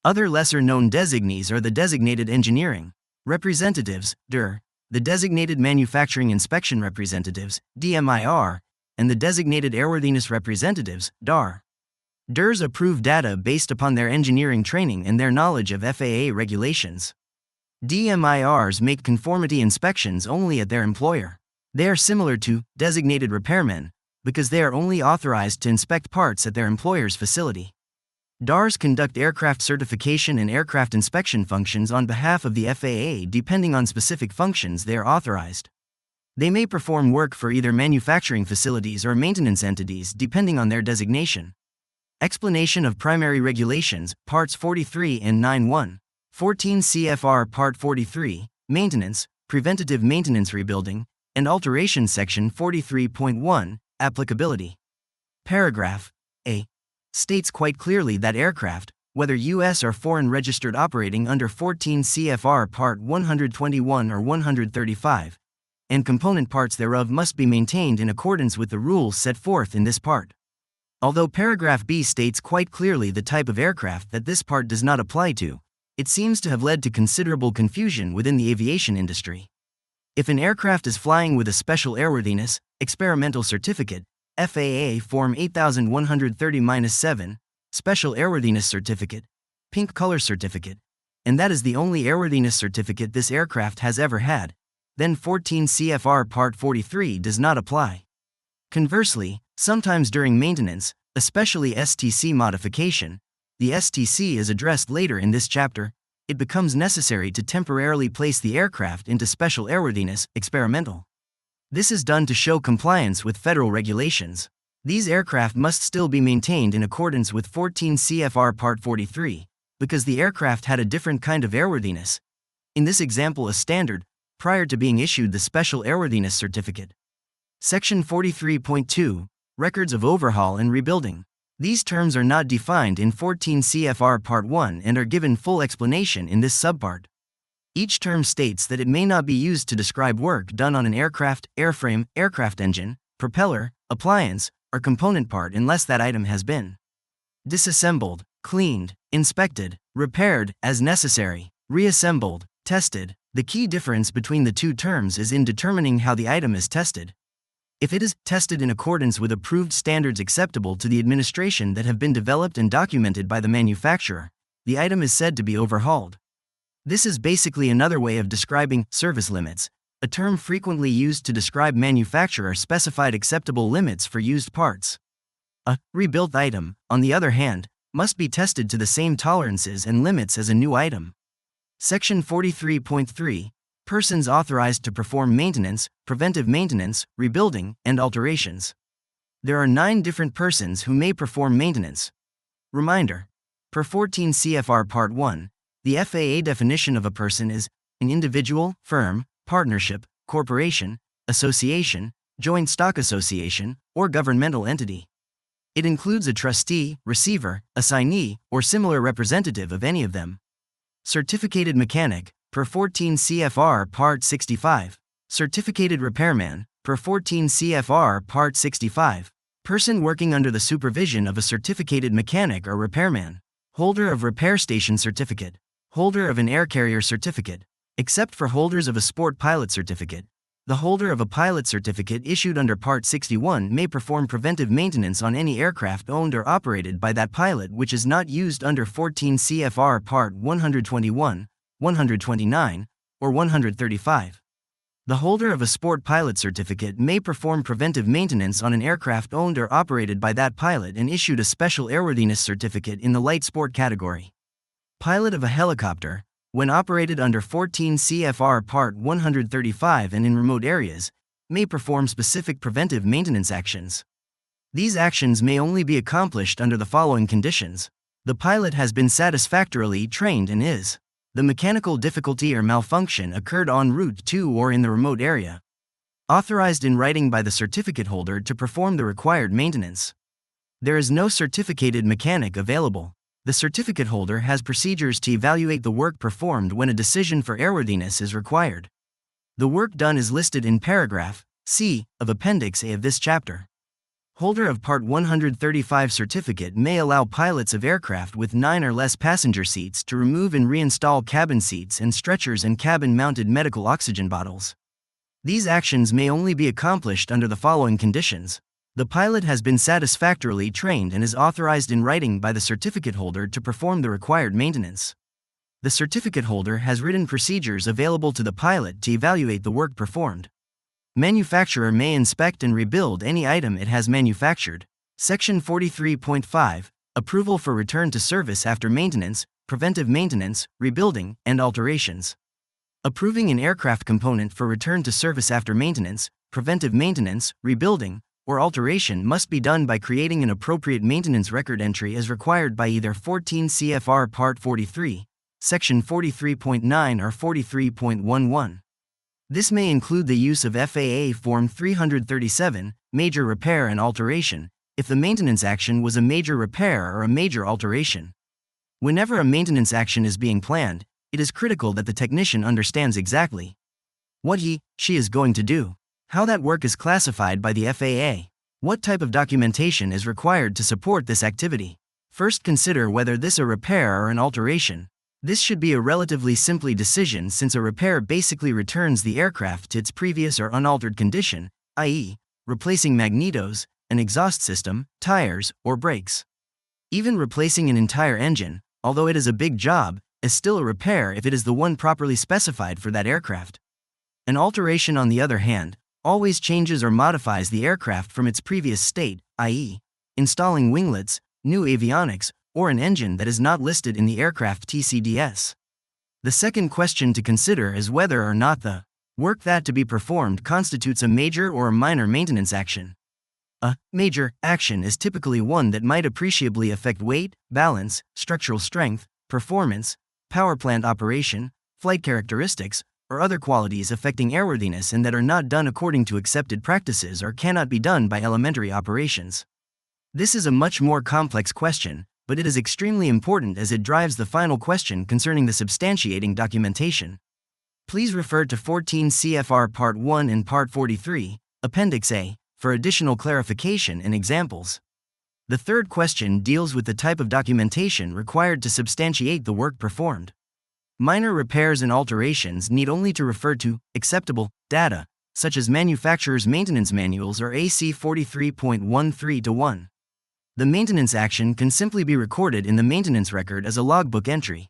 Other lesser-known designees are the designated engineering representatives, DER, the designated manufacturing inspection representatives, DMIR, and the designated airworthiness representatives, DAR. DERs approve data based upon their engineering training and their knowledge of FAA regulations. DMIRs make conformity inspections only at their employer. They are similar to designated repairmen because they are only authorized to inspect parts at their employer's facility. DARs conduct aircraft certification and aircraft inspection functions on behalf of the FAA depending on specific functions they are authorized. They may perform work for either manufacturing facilities or maintenance entities depending on their designation. Explanation of Primary Regulations, Parts 43 and 9.1. 14 CFR Part 43, Maintenance, Preventative Maintenance Rebuilding, and Alteration Section 43.1, Applicability. Paragraph A states quite clearly that aircraft, whether U.S. or foreign registered operating under 14 CFR Part 121 or 135, and component parts thereof must be maintained in accordance with the rules set forth in this part. Although paragraph B states quite clearly the type of aircraft that this part does not apply to, it seems to have led to considerable confusion within the aviation industry. If an aircraft is flying with a Special Airworthiness, Experimental Certificate, FAA Form 8130-7, Special Airworthiness Certificate, Pink Color Certificate, and that is the only airworthiness certificate this aircraft has ever had, then 14 CFR Part 43 does not apply. Conversely, sometimes during maintenance, especially STC modification, the STC is addressed later in this chapter, it becomes necessary to temporarily place the aircraft into Special Airworthiness, Experimental. This is done to show compliance with federal regulations. These aircraft must still be maintained in accordance with 14 CFR Part 43, because the aircraft had a different kind of airworthiness. In this example, a standard, prior to being issued the Special Airworthiness Certificate. Section 43.2, Records of Overhaul and Rebuilding. These terms are not defined in 14 CFR Part 1 and are given full explanation in this subpart. Each term states that it may not be used to describe work done on an aircraft, airframe, aircraft engine, propeller, appliance, or component part unless that item has been disassembled, cleaned, inspected, repaired as necessary, reassembled, tested. The key difference between the two terms is in determining how the item is tested. If it is tested in accordance with approved standards acceptable to the administration that have been developed and documented by the manufacturer, the item is said to be overhauled. This is basically another way of describing service limits, a term frequently used to describe manufacturer-specified acceptable limits for used parts. A rebuilt item, on the other hand, must be tested to the same tolerances and limits as a new item. Section 43.3, Persons authorized to perform maintenance, preventive maintenance, rebuilding, and alterations. There are 9 different persons who may perform maintenance. Reminder: per 14 CFR Part 1, the FAA definition of a person is an individual, firm, partnership, corporation, association, joint stock association, or governmental entity. It includes a trustee, receiver, assignee, or similar representative of any of them. Certificated mechanic, per 14 CFR Part 65. Certificated repairman, per 14 CFR Part 65. Person working under the supervision of a certificated mechanic or repairman. Holder of repair station certificate. Holder of an air carrier certificate. Except for holders of a sport pilot certificate, the holder of a pilot certificate issued under Part 61 may perform preventive maintenance on any aircraft owned or operated by that pilot which is not used under 14 CFR Part 121, 129, or 135. The holder of a sport pilot certificate may perform preventive maintenance on an aircraft owned or operated by that pilot and issued a Special Airworthiness Certificate in the light sport category. Pilot of a helicopter, when operated under 14 CFR Part 135 and in remote areas, may perform specific preventive maintenance actions. These actions may only be accomplished under the following conditions. The pilot has been satisfactorily trained and is the mechanical difficulty or malfunction occurred en route to or in the remote area. Authorized in writing by the certificate holder to perform the required maintenance. There is no certificated mechanic available. The certificate holder has procedures to evaluate the work performed when a decision for airworthiness is required. The work done is listed in paragraph C of Appendix A of this chapter. Holder of Part 135 certificate may allow pilots of aircraft with 9 or less passenger seats to remove and reinstall cabin seats and stretchers and cabin-mounted medical oxygen bottles. These actions may only be accomplished under the following conditions. The pilot has been satisfactorily trained and is authorized in writing by the certificate holder to perform the required maintenance. The certificate holder has written procedures available to the pilot to evaluate the work performed. Manufacturer may inspect and rebuild any item it has manufactured. Section 43.5, approval for return to service after maintenance, preventive maintenance, rebuilding, and alterations. Approving an aircraft component for return to service after maintenance, preventive maintenance, rebuilding, or alteration must be done by creating an appropriate maintenance record entry as required by either 14 CFR Part 43, Section 43.9 or 43.11. This may include the use of FAA Form 337, Major Repair and Alteration, if the maintenance action was a major repair or a major alteration. Whenever a maintenance action is being planned, it is critical that the technician understands exactly what she is going to do, how that work is classified by the FAA, what type of documentation is required to support this activity. First, consider whether this is a repair or an alteration. This should be a relatively simple decision since a repair basically returns the aircraft to its previous or unaltered condition, i.e., replacing magnetos, an exhaust system, tires, or brakes. Even replacing an entire engine, although it is a big job, is still a repair if it is the one properly specified for that aircraft. An alteration, on the other hand, always changes or modifies the aircraft from its previous state, i.e., installing winglets, new avionics, or an engine that is not listed in the aircraft TCDS. The second question to consider is whether or not the work that to be performed constitutes a major or a minor maintenance action. A major action is typically one that might appreciably affect weight, balance, structural strength, performance, power plant operation, flight characteristics, or other qualities affecting airworthiness and that are not done according to accepted practices or cannot be done by elementary operations. This is a much more complex question, but it is extremely important as it drives the final question concerning the substantiating documentation. Please refer to 14 CFR Part 1 and Part 43, Appendix A, for additional clarification and examples. The third question deals with the type of documentation required to substantiate the work performed. Minor repairs and alterations need only to refer to acceptable data, such as manufacturer's maintenance manuals or AC 43.13-1. The maintenance action can simply be recorded in the maintenance record as a logbook entry.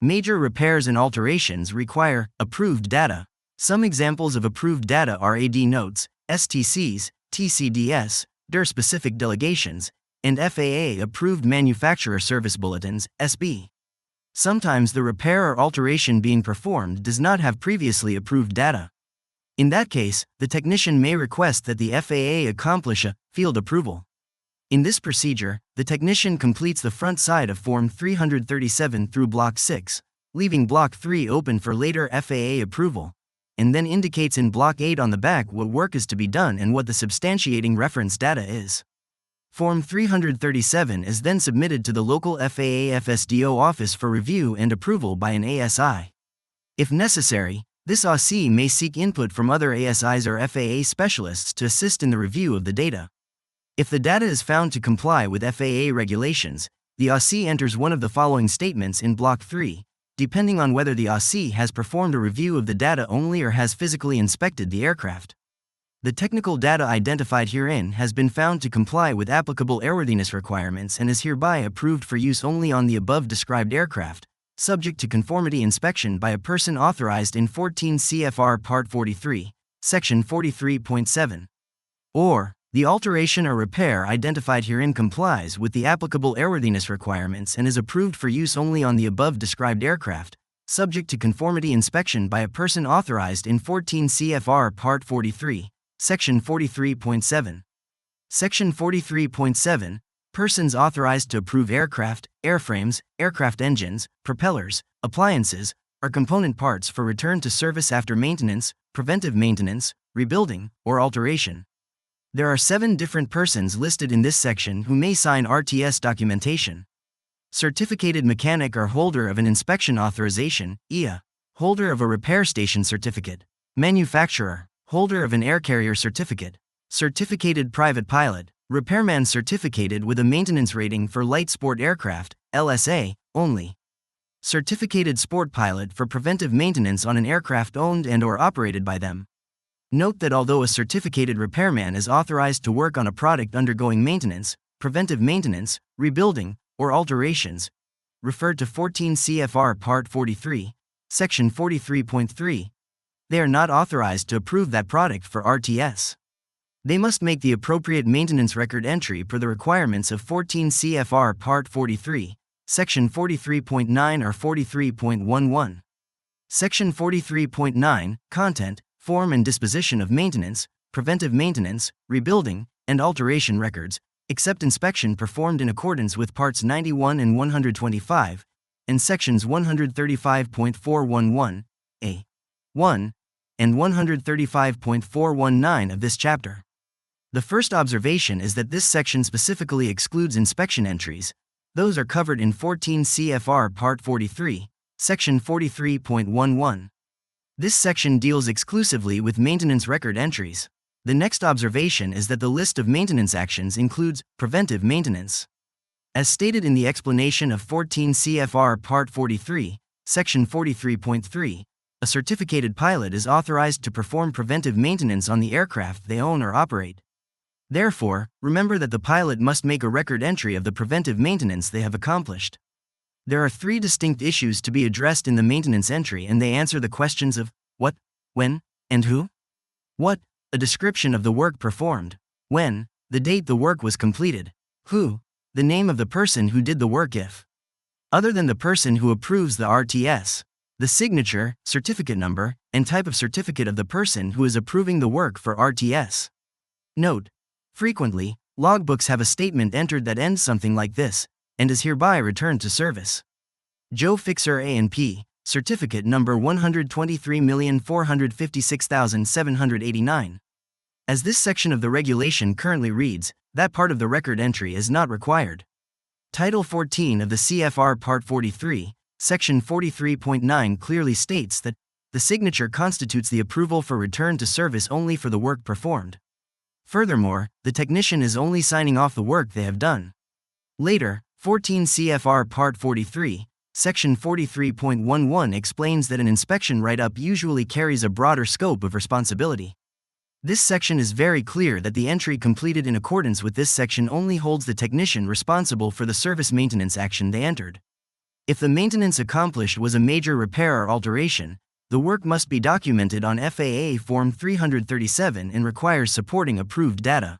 Major repairs and alterations require approved data. Some examples of approved data are AD notes, STCs, TCDS, DIR-specific delegations, and FAA-approved manufacturer service bulletins, SB. Sometimes the repair or alteration being performed does not have previously approved data. In that case, the technician may request that the FAA accomplish a field approval. In this procedure, the technician completes the front side of Form 337 through Block 6, leaving Block 3 open for later FAA approval, and then indicates in Block 8 on the back what work is to be done and what the substantiating reference data is. Form 337 is then submitted to the local FAA FSDO office for review and approval by an ASI. If necessary, this ASI may seek input from other ASIs or FAA specialists to assist in the review of the data. If the data is found to comply with FAA regulations, the ASI enters one of the following statements in Block 3, depending on whether the ASI has performed a review of the data only or has physically inspected the aircraft. The technical data identified herein has been found to comply with applicable airworthiness requirements and is hereby approved for use only on the above described aircraft, subject to conformity inspection by a person authorized in 14 CFR Part 43, Section 43.7. Or, the alteration or repair identified herein complies with the applicable airworthiness requirements and is approved for use only on the above described aircraft, subject to conformity inspection by a person authorized in 14 CFR Part 43, Section 43.7. Section 43.7. Persons authorized to approve aircraft, airframes, aircraft engines, propellers, appliances, or component parts for return to service after maintenance, preventive maintenance, rebuilding, or alteration. There are 7 different persons listed in this section who may sign RTS documentation. Certificated mechanic or holder of an inspection authorization, IA. Holder of a repair station certificate. Manufacturer. Holder of an air carrier certificate. Certificated private pilot. Repairman certificated with a maintenance rating for light sport aircraft, LSA, only. Certificated sport pilot for preventive maintenance on an aircraft owned and/or operated by them. Note that although a certificated repairman is authorized to work on a product undergoing maintenance, preventive maintenance, rebuilding, or alterations, referred to 14 CFR Part 43, Section 43.3, they are not authorized to approve that product for RTS. They must make the appropriate maintenance record entry per the requirements of 14 CFR Part 43, Section 43.9 or 43.11. Section 43.9, Content, Form and Disposition of Maintenance, Preventive Maintenance, Rebuilding, and Alteration Records, except inspection performed in accordance with Parts 91 and 125, and Sections 135.411, A1, and 135.419 of this chapter. The first observation is that this section specifically excludes inspection entries. Those are covered in 14 CFR Part 43, Section 43.11. This section deals exclusively with maintenance record entries. The next observation is that the list of maintenance actions includes preventive maintenance. As stated in the explanation of 14 CFR Part 43, Section 43.3, a certificated pilot is authorized to perform preventive maintenance on the aircraft they own or operate. Therefore, remember that the pilot must make a record entry of the preventive maintenance they have accomplished. There are three distinct issues to be addressed in the maintenance entry, and they answer the questions of what, when, and who. What, a description of the work performed. When, the date the work was completed. Who, the name of the person who did the work if, other than the person who approves the RTS, the signature, certificate number, and type of certificate of the person who is approving the work for RTS. Note: frequently, logbooks have a statement entered that ends something like this, and is hereby returned to service. Joe Fixer A&P, certificate number 123,456,789. As this section of the regulation currently reads, that part of the record entry is not required. Title 14 of the CFR Part 43, Section 43.9 clearly states that the signature constitutes the approval for return to service only for the work performed. Furthermore, the technician is only signing off the work they have done. Later, 14 CFR Part 43, Section 43.11 explains that an inspection write-up usually carries a broader scope of responsibility. This section is very clear that the entry completed in accordance with this section only holds the technician responsible for the service maintenance action they entered. If the maintenance accomplished was a major repair or alteration, the work must be documented on FAA Form 337 and requires supporting approved data.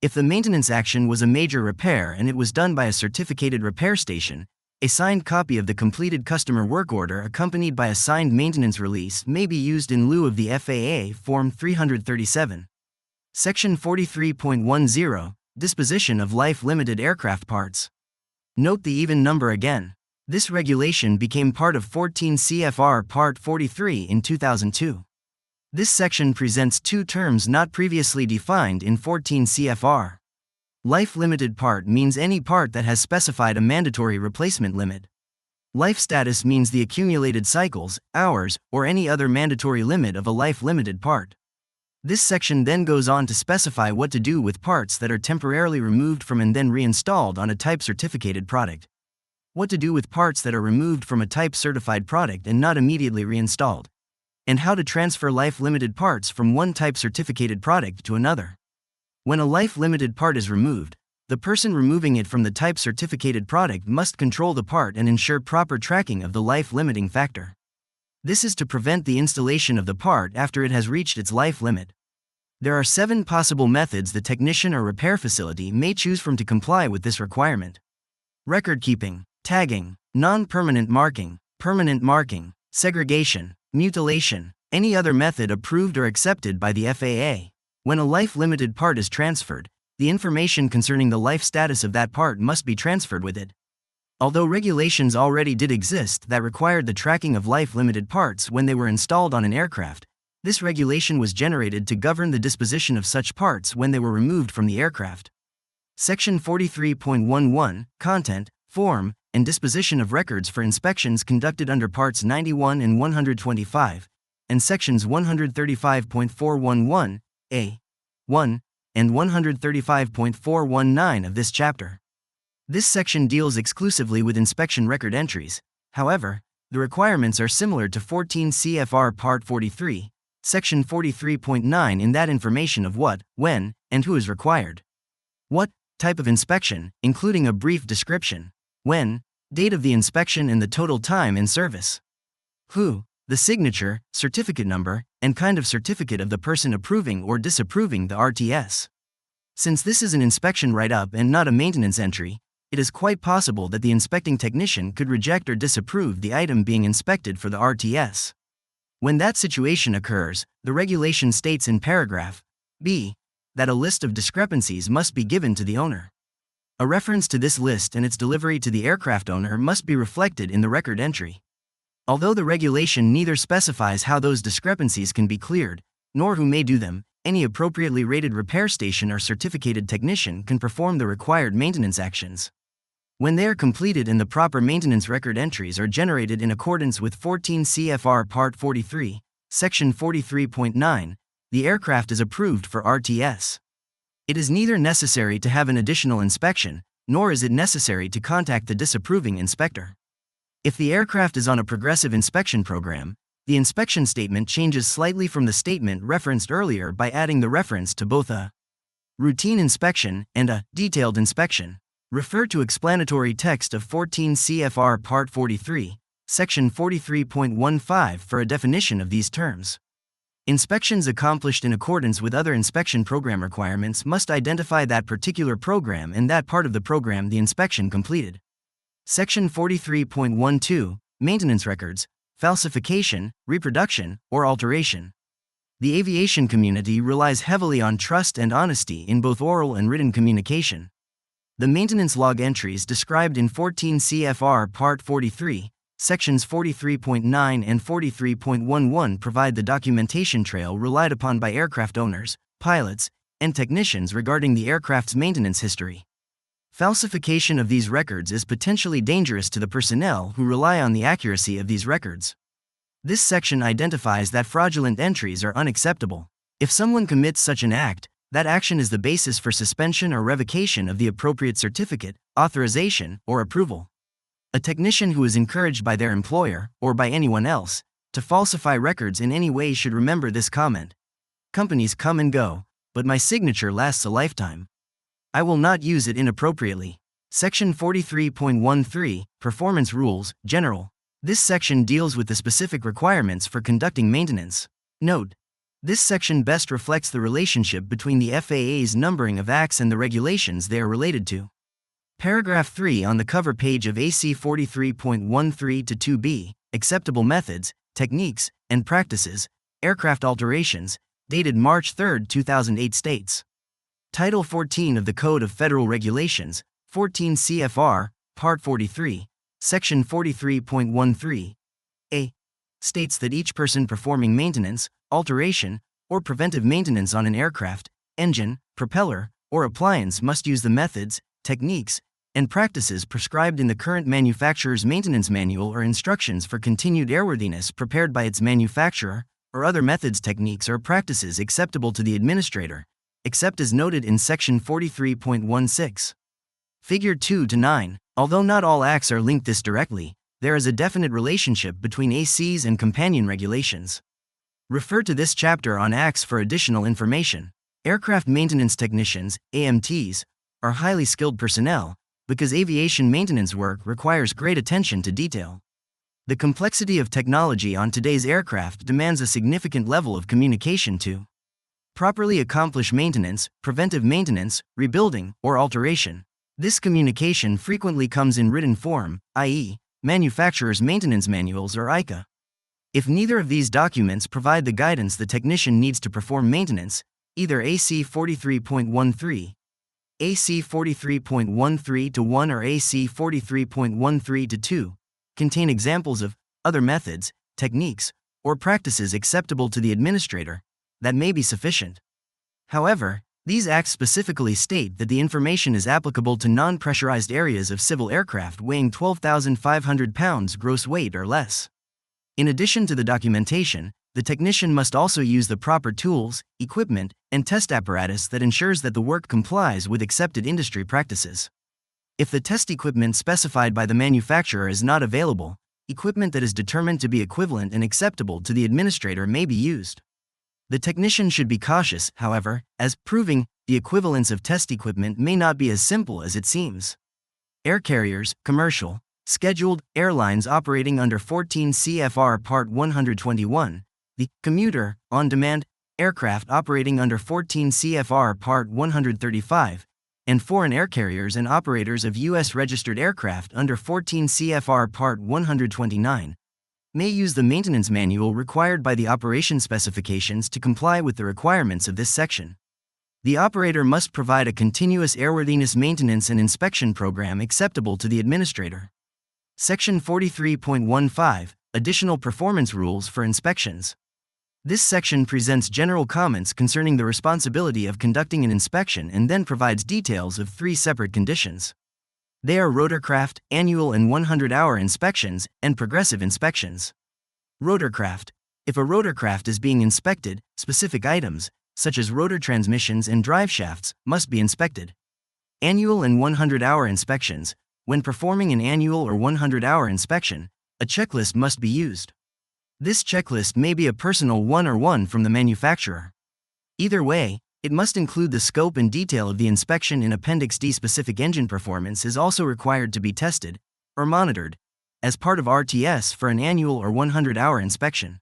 If the maintenance action was a major repair and it was done by a certificated repair station, a signed copy of the completed customer work order accompanied by a signed maintenance release may be used in lieu of the FAA Form 337. Section 43.10, Disposition of Life-Limited Aircraft Parts. Note the even number again. This regulation became part of 14 CFR Part 43 in 2002. This section presents two terms not previously defined in 14 CFR. Life-limited part means any part that has specified a mandatory replacement limit. Life status means the accumulated cycles, hours, or any other mandatory limit of a life-limited part. This section then goes on to specify what to do with parts that are temporarily removed from and then reinstalled on a type-certificated product. What to do with parts that are removed from a type-certified product and not immediately reinstalled. And how to transfer life-limited parts from one type-certificated product to another. When a life-limited part is removed, the person removing it from the type-certificated product must control the part and ensure proper tracking of the life-limiting factor. This is to prevent the installation of the part after it has reached its life limit. There are 7 possible methods the technician or repair facility may choose from to comply with this requirement. Record keeping, tagging, non-permanent marking, permanent marking, segregation, mutilation, any other method approved or accepted by the FAA. When a life-limited part is transferred, the information concerning the life status of that part must be transferred with it. Although regulations already did exist that required the tracking of life-limited parts when they were installed on an aircraft, this regulation was generated to govern the disposition of such parts when they were removed from the aircraft. Section 43.11, Content, Form, and Disposition of Records for Inspections conducted under Parts 91 and 125, and Sections 135.411, A1, and 135.419 of this chapter. This section deals exclusively with inspection record entries. However, the requirements are similar to 14 CFR Part 43, Section 43.9 in that information of what, when, and who is required. What, type of inspection, including a brief description. When, date of the inspection and the total time in service. Who, the signature, certificate number, and kind of certificate of the person approving or disapproving the RTS. Since this is an inspection write-up and not a maintenance entry, it is quite possible that the inspecting technician could reject or disapprove the item being inspected for the RTS. When that situation occurs, the regulation states in paragraph B that a list of discrepancies must be given to the owner. A reference to this list and its delivery to the aircraft owner must be reflected in the record entry. Although the regulation neither specifies how those discrepancies can be cleared, nor who may do them, any appropriately rated repair station or certificated technician can perform the required maintenance actions. When they are completed and the proper maintenance record entries are generated in accordance with 14 CFR Part 43, Section 43.9, the aircraft is approved for RTS. It is neither necessary to have an additional inspection, nor is it necessary to contact the disapproving inspector. If the aircraft is on a progressive inspection program, the inspection statement changes slightly from the statement referenced earlier by adding the reference to both a routine inspection and a detailed inspection. Refer to explanatory text of 14 CFR Part 43, Section 43.15 for a definition of these terms. Inspections accomplished in accordance with other inspection program requirements must identify that particular program and that part of the program the inspection completed. Section 43.12, Maintenance Records, Falsification, Reproduction, or Alteration. The aviation community relies heavily on trust and honesty in both oral and written communication. The maintenance log entries described in 14 CFR Part 43, Sections 43.9 and 43.11 provide the documentation trail relied upon by aircraft owners, pilots, and technicians regarding the aircraft's maintenance history. Falsification of these records is potentially dangerous to the personnel who rely on the accuracy of these records. This section identifies that fraudulent entries are unacceptable. If someone commits such an act, that action is the basis for suspension or revocation of the appropriate certificate, authorization, or approval. A technician who is encouraged by their employer, or by anyone else, to falsify records in any way should remember this comment. Companies come and go, but my signature lasts a lifetime. I will not use it inappropriately. Section 43.13, Performance Rules, General. This section deals with the specific requirements for conducting maintenance. Note: this section best reflects the relationship between the FAA's numbering of acts and the regulations they are related to. Paragraph 3 on the cover page of AC 43.13 to 2B, Acceptable Methods, Techniques, and Practices, Aircraft Alterations, dated March 3, 2008 states. Title 14 of the Code of Federal Regulations, 14 CFR, Part 43, Section 43.13, A, states that each person performing maintenance, alteration, or preventive maintenance on an aircraft, engine, propeller, or appliance must use the methods, techniques, and practices prescribed in the current manufacturer's maintenance manual or instructions for continued airworthiness prepared by its manufacturer, or other methods, techniques, or practices acceptable to the administrator, except as noted in Section 43.16. Figure 2 to 9. Although not all acts are linked this directly, there is a definite relationship between ACs and companion regulations. Refer to this chapter on acts for additional information. Aircraft maintenance technicians, AMTs, are highly skilled personnel, because aviation maintenance work requires great attention to detail. The complexity of technology on today's aircraft demands a significant level of communication to properly accomplish maintenance, preventive maintenance, rebuilding, or alteration. This communication frequently comes in written form, i.e., manufacturer's maintenance manuals or ICA. If neither of these documents provide the guidance the technician needs to perform maintenance, either AC 43.13, AC 43.13 to 1 or AC 43.13 to 2, contain examples of other methods, techniques, or practices acceptable to the administrator, that may be sufficient. However, these acts specifically state that the information is applicable to non-pressurized areas of civil aircraft weighing 12,500 pounds gross weight or less. In addition to the documentation, the technician must also use the proper tools, equipment, and test apparatus that ensures that the work complies with accepted industry practices. If the test equipment specified by the manufacturer is not available, equipment that is determined to be equivalent and acceptable to the administrator may be used. The technician should be cautious, however, as proving the equivalence of test equipment may not be as simple as it seems. Air carriers, commercial, Scheduled airlines operating under 14 CFR Part 121, the commuter, on-demand aircraft operating under 14 CFR Part 135, and foreign air carriers and operators of U.S. registered aircraft under 14 CFR Part 129 may use the maintenance manual required by the operation specifications to comply with the requirements of this section. The operator must provide a continuous airworthiness maintenance and inspection program acceptable to the administrator. Section 43.15, Additional Performance Rules for Inspections. This section presents general comments concerning the responsibility of conducting an inspection and then provides details of 3 separate conditions. They are Rotorcraft, annual and 100-hour inspections, and progressive inspections. Rotorcraft. If a rotorcraft is being inspected, specific items, such as rotor transmissions and drive shafts, must be inspected. Annual and 100-hour inspections. When performing an annual or 100-hour inspection, a checklist must be used. This checklist may be a personal one or one from the manufacturer. Either way, it must include the scope and detail of the inspection. In Appendix D. Specific engine performance is also required to be tested, or monitored, as part of RTS for an annual or 100-hour inspection.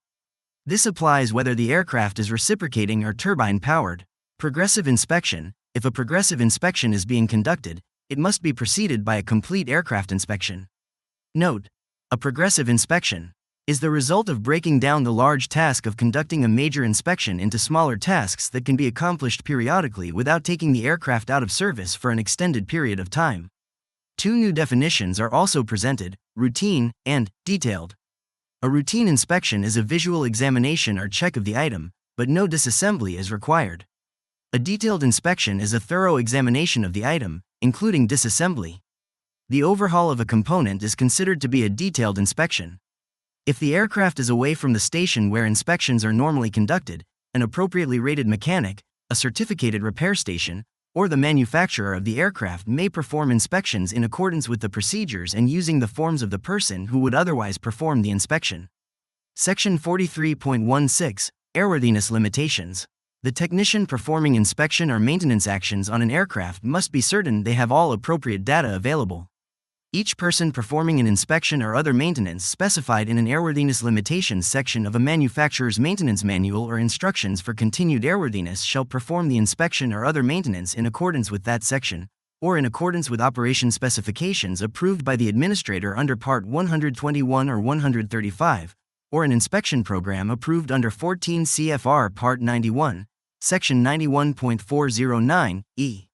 This applies whether the aircraft is reciprocating or turbine-powered. Progressive inspection. If a progressive inspection is being conducted, it must be preceded by a complete aircraft inspection. Note: a progressive inspection is the result of breaking down the large task of conducting a major inspection into smaller tasks that can be accomplished periodically without taking the aircraft out of service for an extended period of time. 2 new definitions are also presented: routine and detailed. A routine inspection is a visual examination or check of the item, but no disassembly is required. A detailed inspection is a thorough examination of the item, including disassembly. The overhaul of a component is considered to be a detailed inspection. If the aircraft is away from the station where inspections are normally conducted, an appropriately rated mechanic, a certificated repair station, or the manufacturer of the aircraft may perform inspections in accordance with the procedures and using the forms of the person who would otherwise perform the inspection. Section 43.16, Airworthiness Limitations. The technician performing inspection or maintenance actions on an aircraft must be certain they have all appropriate data available. Each person performing an inspection or other maintenance specified in an airworthiness limitations section of a manufacturer's maintenance manual or instructions for continued airworthiness shall perform the inspection or other maintenance in accordance with that section, or in accordance with operation specifications approved by the administrator under Part 121 or 135, or an inspection program approved under 14 CFR Part 91, Section 91.409, E.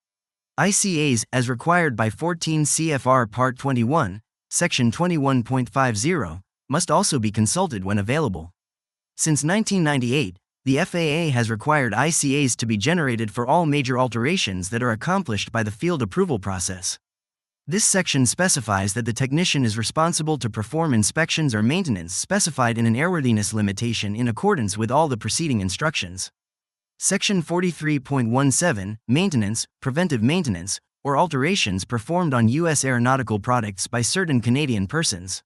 ICAs, as required by 14 CFR Part 21, Section 21.50, must also be consulted when available. Since 1998, the FAA has required ICAs to be generated for all major alterations that are accomplished by the field approval process. This section specifies that the technician is responsible to perform inspections or maintenance specified in an airworthiness limitation in accordance with all the preceding instructions. Section 43.17, Maintenance, Preventive Maintenance, or alterations performed on U.S. aeronautical products by certain Canadian persons.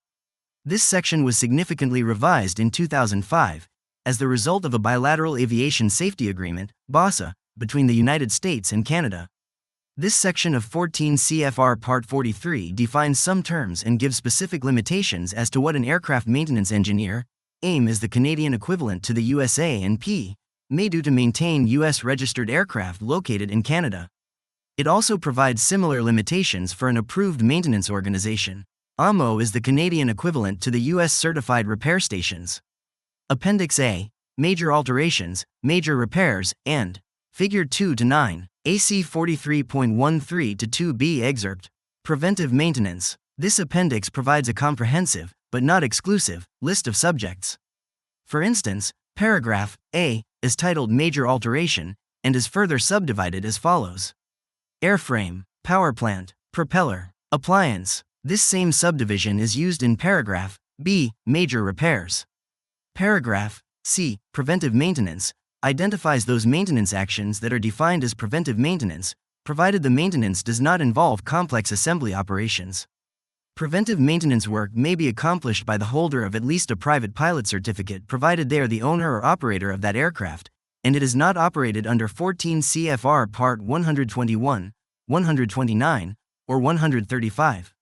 This section was significantly revised in 2005, as the result of a bilateral aviation safety agreement, BASA, between the United States and Canada. This section of 14 CFR Part 43 defines some terms and gives specific limitations as to what an aircraft maintenance engineer, AIM is the Canadian equivalent to the USA and P, may do to maintain U.S. registered aircraft located in Canada. It also provides similar limitations for an approved maintenance organization. AMO is the Canadian equivalent to the U.S. certified repair stations. Appendix A, Major Alterations, Major Repairs, and Figure 2 to 9, AC 43.13 to 2B excerpt, Preventive Maintenance. This appendix provides a comprehensive, but not exclusive, list of subjects. For instance, paragraph A is titled Major Alteration and is further subdivided as follows: airframe, power plant, propeller, appliance. This same subdivision is used in paragraph B, Major Repairs. Paragraph C, Preventive Maintenance, identifies those maintenance actions that are defined as preventive maintenance, provided the maintenance does not involve complex assembly operations. Preventive maintenance work may be accomplished by the holder of at least a private pilot certificate provided they are the owner or operator of that aircraft, and it is not operated under 14 CFR Part 121, 129, or 135.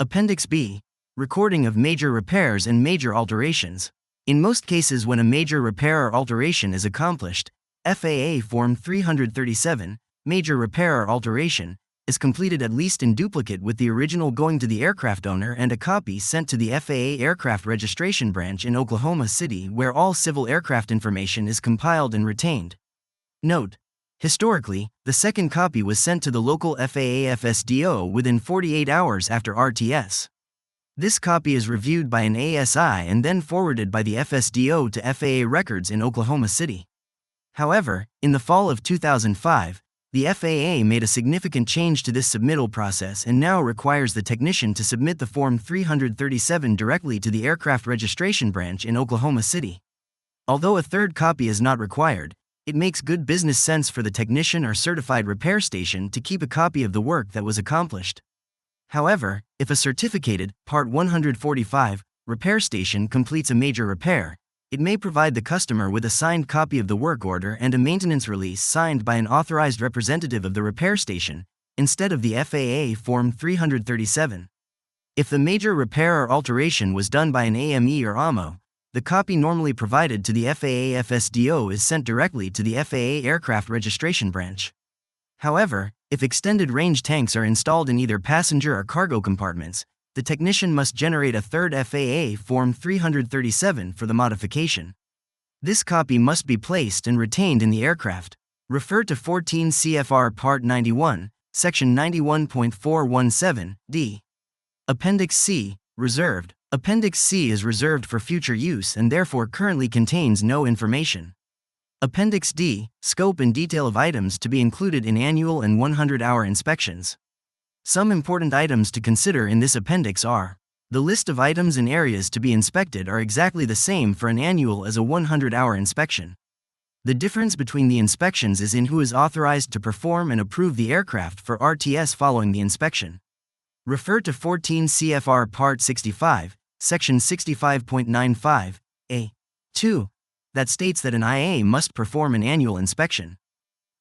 Appendix B, recording of major repairs and major alterations. In most cases, when a major repair or alteration is accomplished, FAA Form 337, Major Repair or Alteration, is completed at least in duplicate, with the original going to the aircraft owner and a copy sent to the FAA Aircraft Registration Branch in Oklahoma City, where all civil aircraft information is compiled and retained. Note: historically, the second copy was sent to the local FAA FSDO within 48 hours after RTS. This copy is reviewed by an ASI and then forwarded by the FSDO to FAA records in Oklahoma City. However, in the fall of 2005, the FAA made a significant change to this submittal process and now requires the technician to submit the Form 337 directly to the Aircraft Registration Branch in Oklahoma City. Although a third copy is not required, it makes good business sense for the technician or certified repair station to keep a copy of the work that was accomplished. However, if a certificated, Part 145, repair station completes a major repair, it may provide the customer with a signed copy of the work order and a maintenance release signed by an authorized representative of the repair station, instead of the FAA Form 337. If the major repair or alteration was done by an AME or AMO, the copy normally provided to the FAA FSDO is sent directly to the FAA Aircraft Registration Branch. However, if extended range tanks are installed in either passenger or cargo compartments, the technician must generate a third FAA Form 337 for the modification. This copy must be placed and retained in the aircraft. Refer to 14 CFR Part 91, Section 91.417, d. Appendix C, reserved. Appendix C is reserved for future use and therefore currently contains no information. Appendix D, scope and detail of items to be included in annual and 100-hour inspections. Some important items to consider in this appendix are: the list of items and areas to be inspected are exactly the same for an annual as a 100-hour inspection. The difference between the inspections is in who is authorized to perform and approve the aircraft for RTS following the inspection. Refer to 14 CFR Part 65, Section 65.95, A.2, that states that an IA must perform an annual inspection.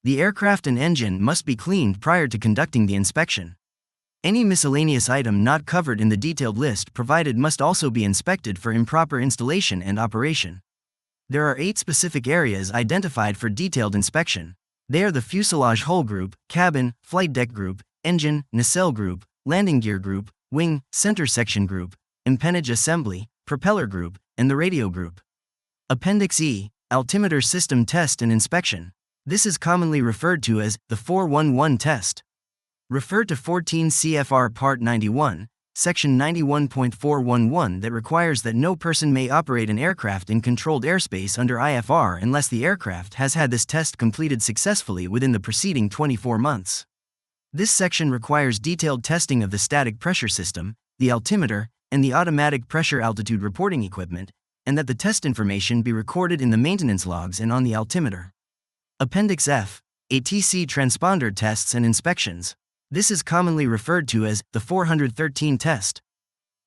The aircraft and engine must be cleaned prior to conducting the inspection. Any miscellaneous item not covered in the detailed list provided must also be inspected for improper installation and operation. There are 8 specific areas identified for detailed inspection. They are the fuselage hull group, cabin, flight deck group, engine, nacelle group, landing gear group, wing, center section group, empennage assembly, propeller group, and the radio group. Appendix E, Altimeter System Test and Inspection. This is commonly referred to as the 411 test. Refer to 14 CFR Part 91, Section 91.411 that requires that no person may operate an aircraft in controlled airspace under IFR unless the aircraft has had this test completed successfully within the preceding 24 months. This section requires detailed testing of the static pressure system, the altimeter, and the automatic pressure altitude reporting equipment, and that the test information be recorded in the maintenance logs and on the altimeter. Appendix F, ATC transponder tests and inspections. This is commonly referred to as the 413 test.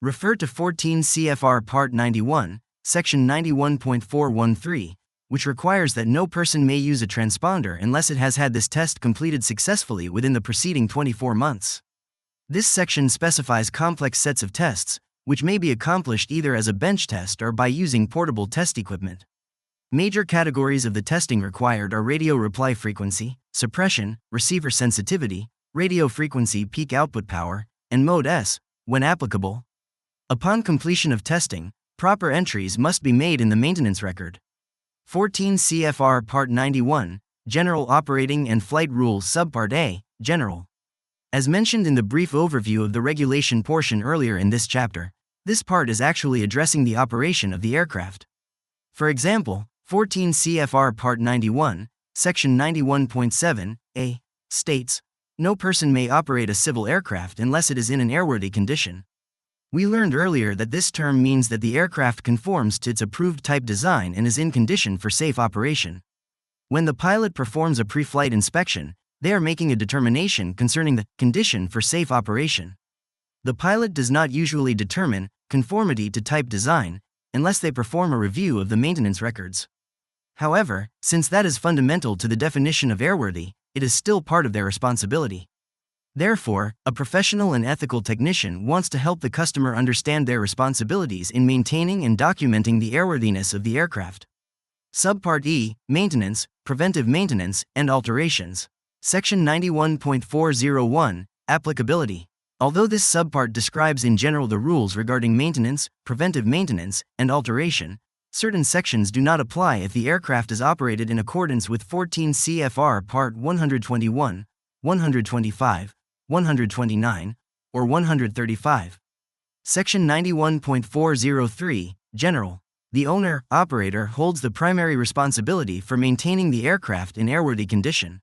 Refer to 14 CFR Part 91, Section 91.413, which requires that no person may use a transponder unless it has had this test completed successfully within the preceding 24 months. This section specifies complex sets of tests, which may be accomplished either as a bench test or by using portable test equipment. Major categories of the testing required are radio reply frequency, suppression, receiver sensitivity, radio frequency peak output power, and mode S, when applicable. Upon completion of testing, proper entries must be made in the maintenance record. 14 CFR Part 91, General Operating and Flight Rules Subpart A, General. As mentioned in the brief overview of the regulation portion earlier in this chapter, this part is actually addressing the operation of the aircraft. For example, 14 CFR Part 91, Section 91.7, A, states, "No person may operate a civil aircraft unless it is in an airworthy condition." We learned earlier that this term means that the aircraft conforms to its approved type design and is in condition for safe operation. When the pilot performs a pre-flight inspection, they are making a determination concerning the condition for safe operation. The pilot does not usually determine conformity to type design unless they perform a review of the maintenance records. However, since that is fundamental to the definition of airworthy, it is still part of their responsibility. Therefore, a professional and ethical technician wants to help the customer understand their responsibilities in maintaining and documenting the airworthiness of the aircraft. Subpart E, Maintenance, Preventive Maintenance, and Alterations. Section 91.401, Applicability. Although this subpart describes in general the rules regarding maintenance, preventive maintenance, and alteration, certain sections do not apply if the aircraft is operated in accordance with 14 CFR Part 121, 125, 129, or 135. Section 91.403, General. The owner, operator holds the primary responsibility for maintaining the aircraft in airworthy condition.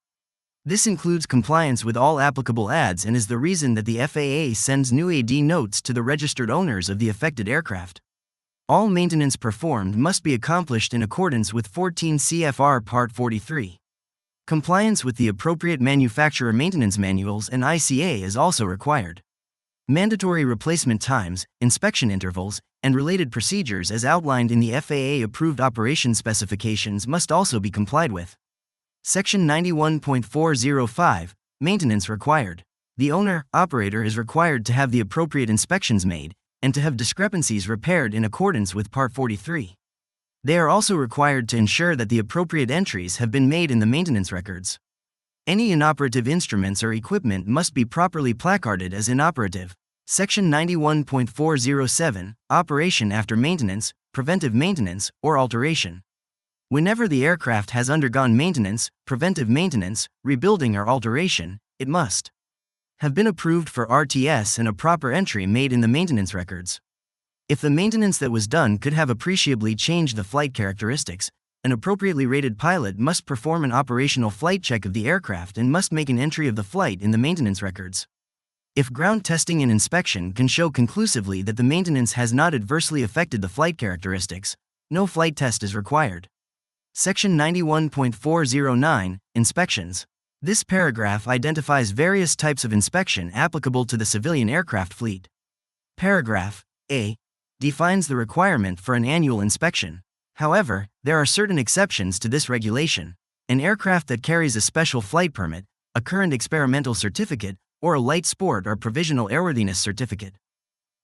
This includes compliance with all applicable ADs and is the reason that the FAA sends new AD notes to the registered owners of the affected aircraft. All maintenance performed must be accomplished in accordance with 14 CFR Part 43. Compliance with the appropriate manufacturer maintenance manuals and ICA is also required. Mandatory replacement times, inspection intervals, and related procedures as outlined in the FAA-approved operation specifications must also be complied with. Section 91.405, Maintenance required. The owner, operator is required to have the appropriate inspections made, and to have discrepancies repaired in accordance with Part 43. They are also required to ensure that the appropriate entries have been made in the maintenance records. Any inoperative instruments or equipment must be properly placarded as inoperative. Section 91.407, Operation after maintenance, preventive maintenance, or alteration. Whenever the aircraft has undergone maintenance, preventive maintenance, rebuilding or alteration, it must have been approved for RTS and a proper entry made in the maintenance records. If the maintenance that was done could have appreciably changed the flight characteristics, an appropriately rated pilot must perform an operational flight check of the aircraft and must make an entry of the flight in the maintenance records. If ground testing and inspection can show conclusively that the maintenance has not adversely affected the flight characteristics, no flight test is required. Section 91.409, Inspections. This paragraph identifies various types of inspection applicable to the civilian aircraft fleet. Paragraph A defines the requirement for an annual inspection. However, there are certain exceptions to this regulation. An aircraft that carries a special flight permit, a current experimental certificate, or a light sport or provisional airworthiness certificate.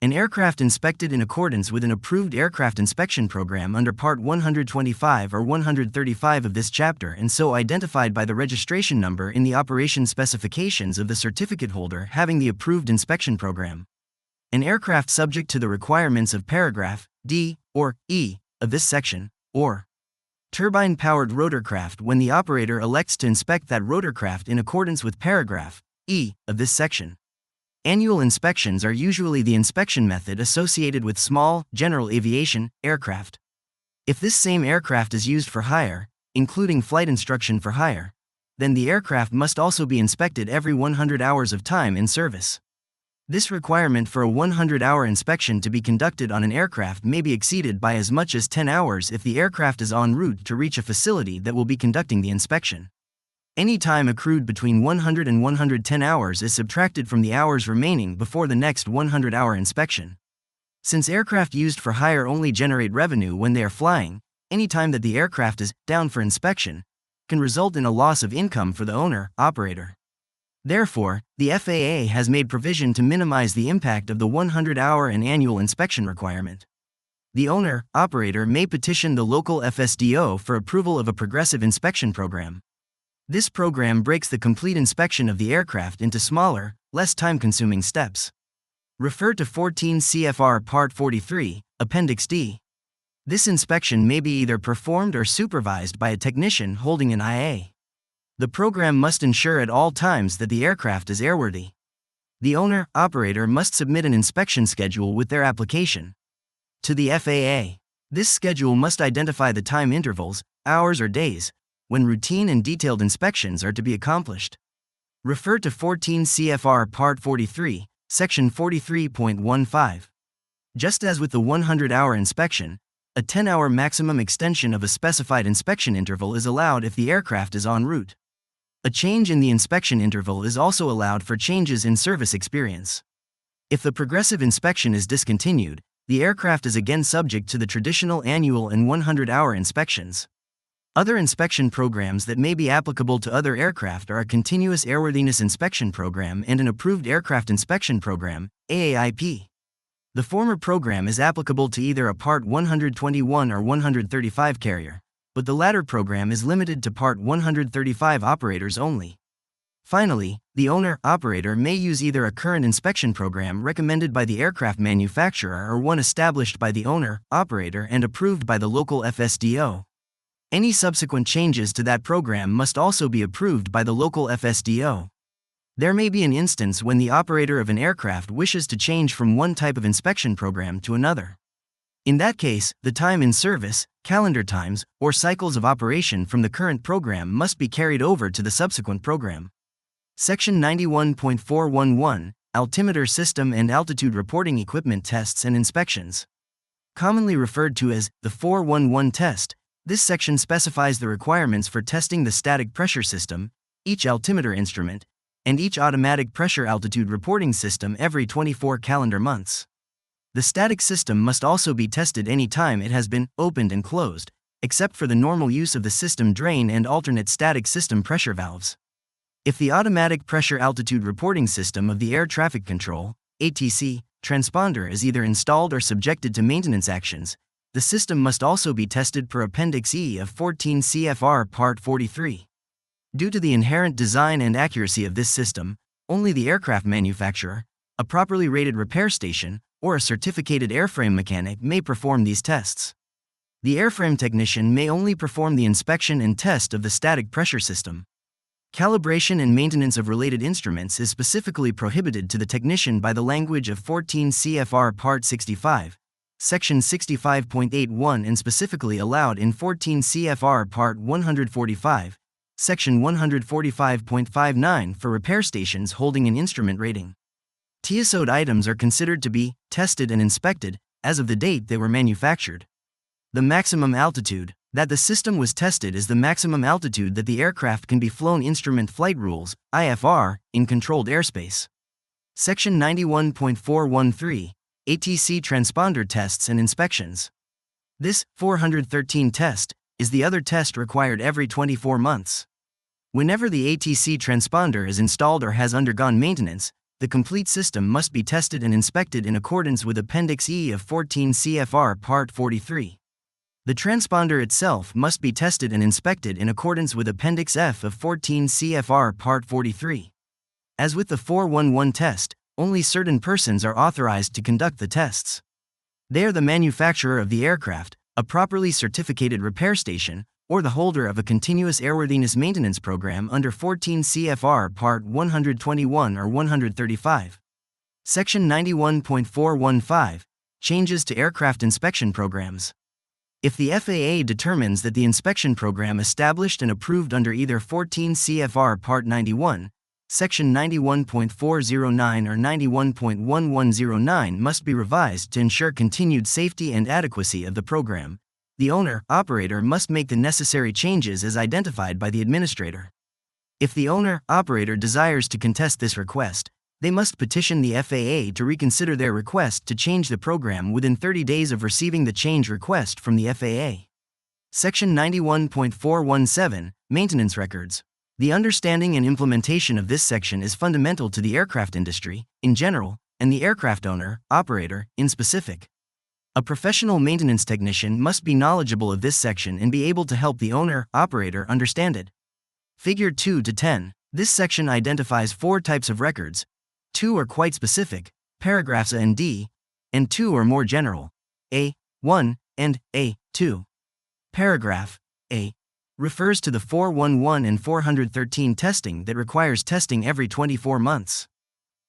An aircraft inspected in accordance with an approved aircraft inspection program under Part 125 or 135 of this chapter and so identified by the registration number in the operation specifications of the certificate holder having the approved inspection program. An aircraft subject to the requirements of paragraph D or E of this section, or turbine-powered rotorcraft when the operator elects to inspect that rotorcraft in accordance with paragraph E of this section. Annual inspections are usually the inspection method associated with small, general aviation aircraft. If this same aircraft is used for hire, including flight instruction for hire, then the aircraft must also be inspected every 100 hours of time in service. This requirement for a 100-hour inspection to be conducted on an aircraft may be exceeded by as much as 10 hours if the aircraft is en route to reach a facility that will be conducting the inspection. Any time accrued between 100 and 110 hours is subtracted from the hours remaining before the next 100-hour inspection. Since aircraft used for hire only generate revenue when they are flying, any time that the aircraft is down for inspection can result in a loss of income for the owner, operator. Therefore, the FAA has made provision to minimize the impact of the 100-hour and annual inspection requirement. The owner, operator may petition the local FSDO for approval of a progressive inspection program. This program breaks the complete inspection of the aircraft into smaller, less time-consuming steps. Refer to 14 CFR Part 43, Appendix D. This inspection may be either performed or supervised by a technician holding an IA. The program must ensure at all times that the aircraft is airworthy. The owner, operator must submit an inspection schedule with their application to the FAA. This schedule must identify the time intervals, hours or days, when routine and detailed inspections are to be accomplished. Refer to 14 CFR Part 43, Section 43.15. Just as with the 100-hour inspection, a 10-hour maximum extension of a specified inspection interval is allowed if the aircraft is en route. A change in the inspection interval is also allowed for changes in service experience. If the progressive inspection is discontinued, the aircraft is again subject to the traditional annual and 100-hour inspections. Other inspection programs that may be applicable to other aircraft are a Continuous Airworthiness Inspection Program and an Approved Aircraft Inspection Program, AAIP. The former program is applicable to either a Part 121 or 135 carrier, but the latter program is limited to Part 135 operators only. Finally, the owner-operator may use either a current inspection program recommended by the aircraft manufacturer or one established by the owner-operator and approved by the local FSDO. Any subsequent changes to that program must also be approved by the local FSDO. There may be an instance when the operator of an aircraft wishes to change from one type of inspection program to another. In that case, the time in service, calendar times, or cycles of operation from the current program must be carried over to the subsequent program. Section 91.411, Altimeter System and Altitude Reporting Equipment Tests and Inspections. Commonly referred to as the 411 test, this section specifies the requirements for testing the static pressure system, each altimeter instrument, and each automatic pressure altitude reporting system every 24 calendar months. The static system must also be tested any time it has been opened and closed, except for the normal use of the system drain and alternate static system pressure valves. If the automatic pressure altitude reporting system of the air traffic control, ATC, transponder is either installed or subjected to maintenance actions, the system must also be tested per Appendix E of 14 CFR Part 43. Due to the inherent design and accuracy of this system, only the aircraft manufacturer, a properly rated repair station, or a certificated airframe mechanic may perform these tests. The airframe technician may only perform the inspection and test of the static pressure system. Calibration and maintenance of related instruments is specifically prohibited to the technician by the language of 14 CFR Part 65, Section 65.81 and specifically allowed in 14 CFR Part 145, Section 145.59 for repair stations holding an instrument rating. TSO'd items are considered to be tested and inspected as of the date they were manufactured. The maximum altitude that the system was tested is the maximum altitude that the aircraft can be flown. Instrument Flight Rules, IFR, in controlled airspace. Section 91.413, ATC transponder tests and inspections. This 413 test is the other test required every 24 months. Whenever the ATC transponder is installed or has undergone maintenance, the complete system must be tested and inspected in accordance with Appendix E of 14 CFR Part 43. The transponder itself must be tested and inspected in accordance with Appendix F of 14 CFR Part 43. As with the 411 test, only certain persons are authorized to conduct the tests. They are the manufacturer of the aircraft, a properly certificated repair station, or the holder of a continuous airworthiness maintenance program under 14 CFR Part 121 or 135. Section 91.415, Changes to Aircraft Inspection Programs. If the FAA determines that the inspection program established and approved under either 14 CFR Part 91, Section 91.409 or 91.1109 must be revised to ensure continued safety and adequacy of the program, the owner-operator must make the necessary changes as identified by the administrator. If the owner-operator desires to contest this request, they must petition the FAA to reconsider their request to change the program within 30 days of receiving the change request from the FAA. Section 91.417, Maintenance Records. The understanding and implementation of this section is fundamental to the aircraft industry, in general, and the aircraft owner-operator, in specific. A professional maintenance technician must be knowledgeable of this section and be able to help the owner-operator understand it. Figure 2 to 10. This section identifies 4 types of records. 2 are quite specific, paragraphs A and D, and 2 are more general, A1 and A2. Paragraph A refers to the 411 and 413 testing that requires testing every 24 months.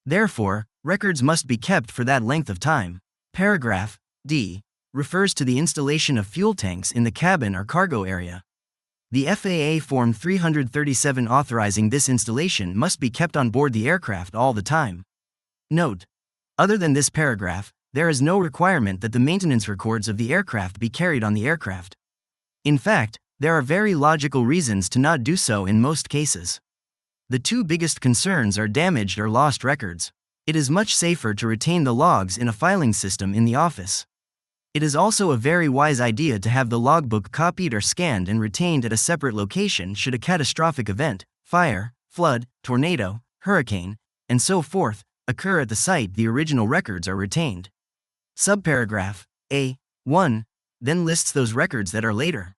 Therefore, records must be kept for that length of time. Paragraph D refers to the installation of fuel tanks in the cabin or cargo area. The FAA Form 337 authorizing this installation must be kept on board the aircraft all the time. Note: other than this paragraph, there is no requirement that the maintenance records of the aircraft be carried on the aircraft. In fact, there are very logical reasons to not do so in most cases. The 2 biggest concerns are damaged or lost records. It is much safer to retain the logs in a filing system in the office. It is also a very wise idea to have the logbook copied or scanned and retained at a separate location should a catastrophic event, fire, flood, tornado, hurricane, and so forth, occur at the site. The original records are retained. Subparagraph A1 then lists those records that are later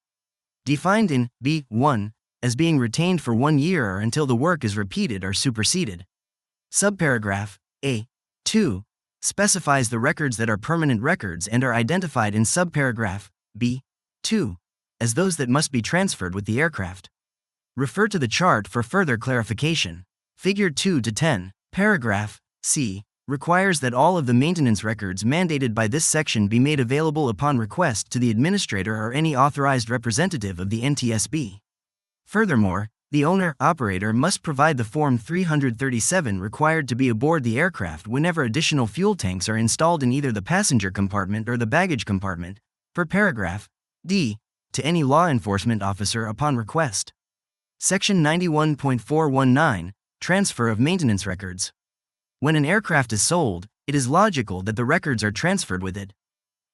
defined in B1 as being retained for 1 year or until the work is repeated or superseded. Subparagraph A2 specifies the records that are permanent records and are identified in subparagraph B2 as those that must be transferred with the aircraft. Refer to the chart for further clarification. Figure 2 to 10, paragraph C, requires that all of the maintenance records mandated by this section be made available upon request to the administrator or any authorized representative of the NTSB. Furthermore, the owner-operator must provide the Form 337 required to be aboard the aircraft whenever additional fuel tanks are installed in either the passenger compartment or the baggage compartment, per paragraph D, to any law enforcement officer upon request. Section 91.419, Transfer of Maintenance Records. When an aircraft is sold, it is logical that the records are transferred with it.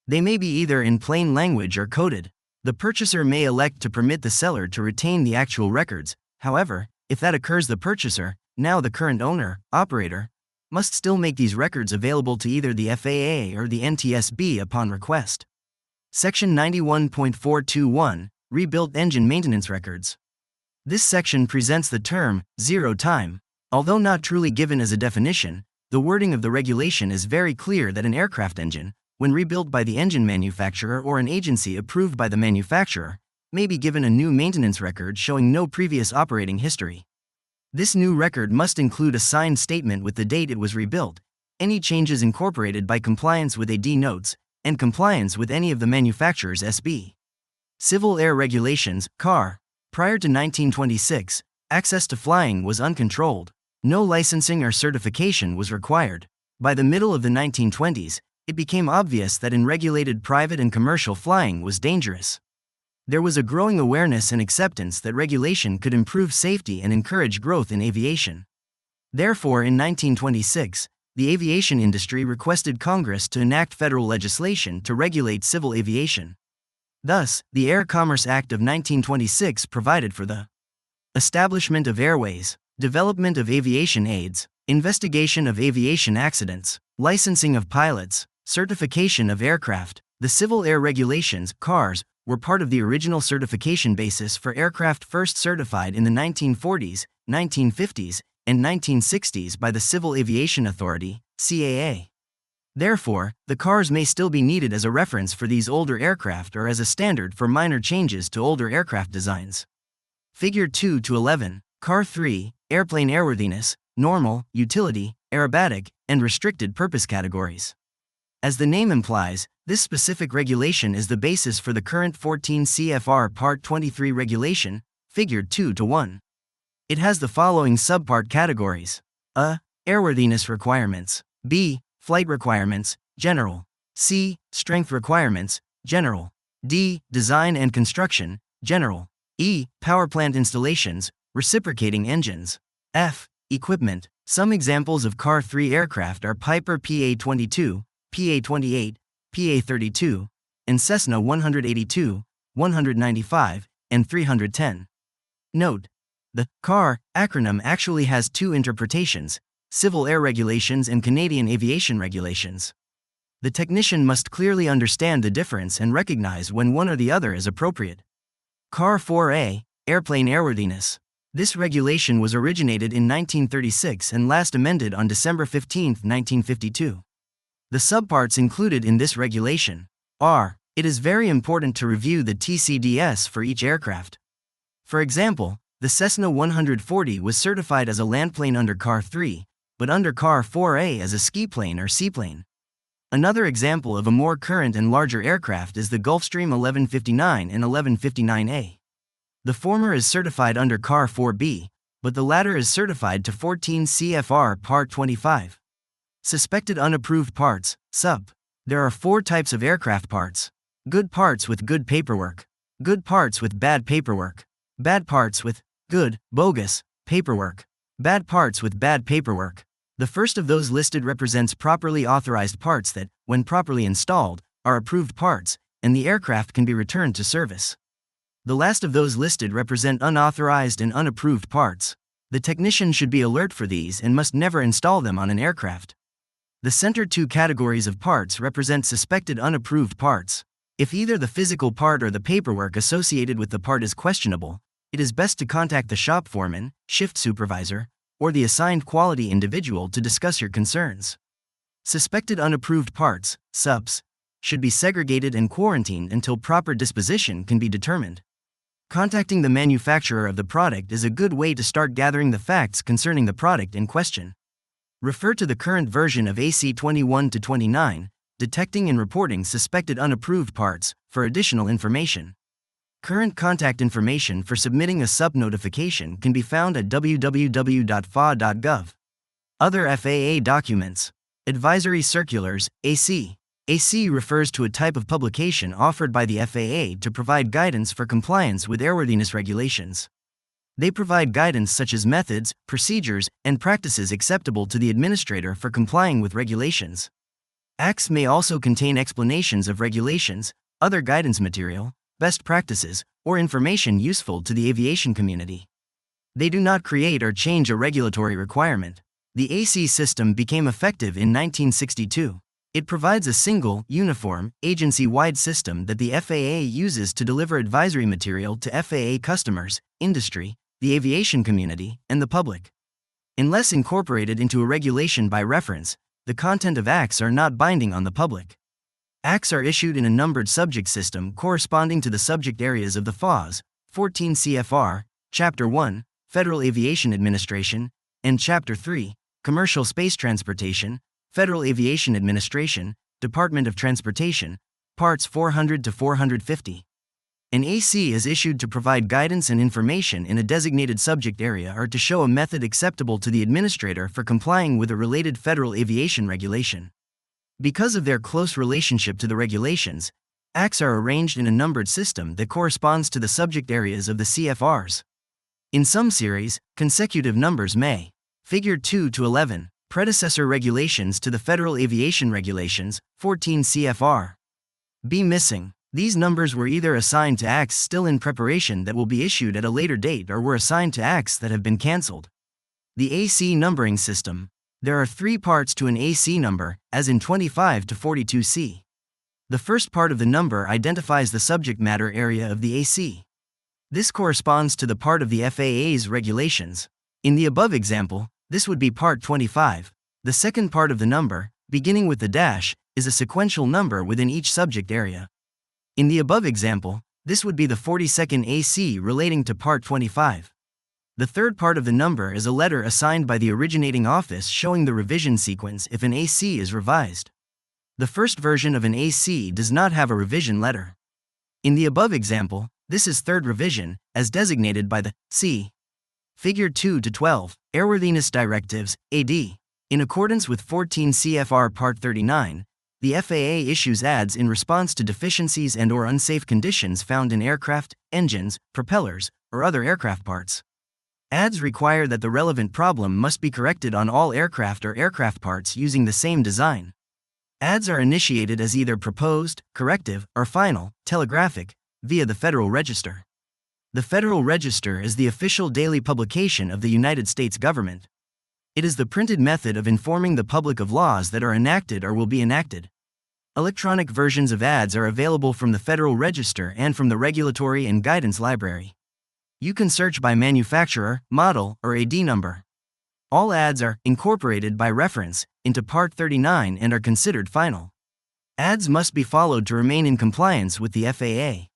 They may be either in plain language or coded. The purchaser may elect to permit the seller to retain the actual records. However, if that occurs, the purchaser, now the current owner, operator, must still make these records available to either the FAA or the NTSB upon request. Section 91.421, Rebuilt Engine Maintenance Records. This section presents the term, zero time. Although not truly given as a definition, the wording of the regulation is very clear that an aircraft engine, when rebuilt by the engine manufacturer or an agency approved by the manufacturer, may be given a new maintenance record showing no previous operating history. This new record must include a signed statement with the date it was rebuilt, any changes incorporated by compliance with AD notes, and compliance with any of the manufacturer's SB. Civil Air Regulations, CAR. Prior to 1926, access to flying was uncontrolled. No licensing or certification was required. By the middle of the 1920s, it became obvious that in regulated private and commercial flying was dangerous. There was a growing awareness and acceptance that regulation could improve safety and encourage growth in aviation. Therefore, in 1926, the aviation industry requested Congress to enact federal legislation to regulate civil aviation. Thus, the Air Commerce Act of 1926 provided for the establishment of airways, development of aviation aids, investigation of aviation accidents, licensing of pilots, certification of aircraft. The Civil Air Regulations, CARs, were part of the original certification basis for aircraft first certified in the 1940s, 1950s, and 1960s by the Civil Aviation Authority, CAA. Therefore, the CARs may still be needed as a reference for these older aircraft or as a standard for minor changes to older aircraft designs. Figure 2 to 11, CAR 3, Airplane Airworthiness, Normal, Utility, Aerobatic, and Restricted Purpose categories. As the name implies, this specific regulation is the basis for the current 14 CFR Part 23 regulation, Figure 2 to 1. It has the following subpart categories: A. Airworthiness requirements. B. Flight requirements, general. C. Strength requirements, general. D. Design and construction, general. E. Power plant installations, reciprocating engines. F. Equipment. Some examples of CAR 3 aircraft are Piper PA-22, PA-28, PA-32, and Cessna 182, 195, and 310. Note: the CAR acronym actually has two interpretations: Civil Air Regulations and Canadian Aviation Regulations. The technician must clearly understand the difference and recognize when one or the other is appropriate. CAR 4A, Airplane Airworthiness. This regulation was originated in 1936 and last amended on December 15, 1952. The subparts included in this regulation are: it is very important to review the TCDS for each aircraft. For example, the Cessna 140 was certified as a landplane under CAR 3, but under CAR 4A as a skiplane or seaplane. Another example of a more current and larger aircraft is the Gulfstream 1159 and 1159A. The former is certified under CAR 4B, but the latter is certified to 14 CFR Part 25. Suspected unapproved parts, SUP. There are 4 types of aircraft parts: good parts with good paperwork, good parts with bad paperwork, bad parts with good, bogus, paperwork, bad parts with bad paperwork. The first of those listed represents properly authorized parts that, when properly installed, are approved parts, and the aircraft can be returned to service. The last of those listed represent unauthorized and unapproved parts. The technician should be alert for these and must never install them on an aircraft. The center two categories of parts represent suspected unapproved parts. If either the physical part or the paperwork associated with the part is questionable, it is best to contact the shop foreman, shift supervisor, or the assigned quality individual to discuss your concerns. Suspected unapproved parts, SUPs, should be segregated and quarantined until proper disposition can be determined. Contacting the manufacturer of the product is a good way to start gathering the facts concerning the product in question. Refer to the current version of AC 21-29, Detecting and Reporting Suspected Unapproved Parts, for additional information. Current contact information for submitting a SUP notification can be found at www.faa.gov. Other FAA documents. Advisory Circulars, AC. AC refers to a type of publication offered by the FAA to provide guidance for compliance with airworthiness regulations. They provide guidance such as methods, procedures, and practices acceptable to the administrator for complying with regulations. ACs may also contain explanations of regulations, other guidance material, best practices, or information useful to the aviation community. They do not create or change a regulatory requirement. The AC system became effective in 1962. It provides a single, uniform, agency-wide system that the FAA uses to deliver advisory material to FAA customers, industry, the aviation community, and the public. Unless incorporated into a regulation by reference, the content of ACs are not binding on the public. ACs are issued in a numbered subject system corresponding to the subject areas of the FAA's, 14 CFR, Chapter 1, Federal Aviation Administration, and Chapter 3, Commercial Space Transportation, Federal Aviation Administration, Department of Transportation, Parts 400 to 450. An AC is issued to provide guidance and information in a designated subject area or to show a method acceptable to the administrator for complying with a related federal aviation regulation. Because of their close relationship to the regulations, ACs are arranged in a numbered system that corresponds to the subject areas of the CFRs. In some series, consecutive numbers may. Figure 2 to 11. Predecessor regulations to the Federal Aviation Regulations, 14 CFR. Be missing. These numbers were either assigned to ACs still in preparation that will be issued at a later date or were assigned to ACs that have been cancelled. The AC numbering system. There are three parts to an AC number, as in 25 to 42C. The first part of the number identifies the subject matter area of the AC. This corresponds to the part of the FAA's regulations. In the above example, this would be Part 25. The second part of the number, beginning with the dash, is a sequential number within each subject area. In the above example, this would be the 42nd AC relating to Part 25. The third part of the number is a letter assigned by the originating office showing the revision sequence if an AC is revised. The first version of an AC does not have a revision letter. In the above example, this is third revision, as designated by the C. Figure 2 to 12, Airworthiness Directives, AD. In accordance with 14 CFR Part 39, the FAA issues ADs in response to deficiencies and/or unsafe conditions found in aircraft, engines, propellers, or other aircraft parts. ADs require that the relevant problem must be corrected on all aircraft or aircraft parts using the same design. ADs are initiated as either proposed, corrective, or final, telegraphic, via the Federal Register. The Federal Register is the official daily publication of the United States government. It is the printed method of informing the public of laws that are enacted or will be enacted. Electronic versions of ADs are available from the Federal Register and from the Regulatory and Guidance Library. You can search by manufacturer, model, or AD number. All ADs are incorporated by reference into Part 39 and are considered final. ADs must be followed to remain in compliance with the FAA.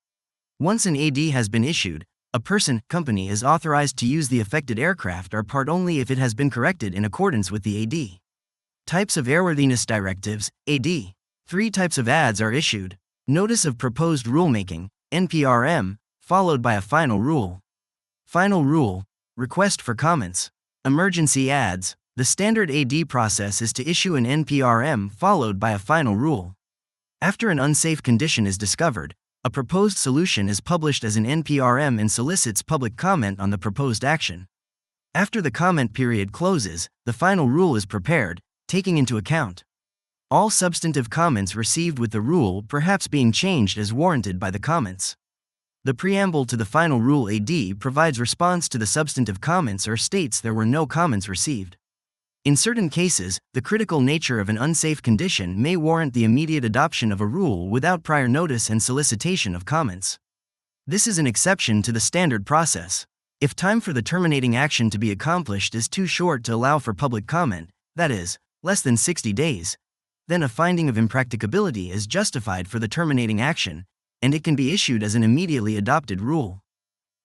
Once an AD has been issued, a company is authorized to use the affected aircraft or part only if it has been corrected in accordance with the AD. Types of Airworthiness Directives, AD. Three types of ADs are issued. Notice of Proposed Rulemaking, NPRM, followed by a Final Rule. Final Rule, Request for Comments. Emergency ADs. The standard AD process is to issue an NPRM followed by a Final Rule. After an unsafe condition is discovered, a proposed solution is published as an NPRM and solicits public comment on the proposed action. After the comment period closes, the final rule is prepared, taking into account all substantive comments received with the rule perhaps being changed as warranted by the comments. The preamble to the final rule AD provides response to the substantive comments or states there were no comments received. In certain cases, the critical nature of an unsafe condition may warrant the immediate adoption of a rule without prior notice and solicitation of comments. This is an exception to the standard process. If time for the terminating action to be accomplished is too short to allow for public comment, that is, less than 60 days, then a finding of impracticability is justified for the terminating action, and it can be issued as an immediately adopted rule.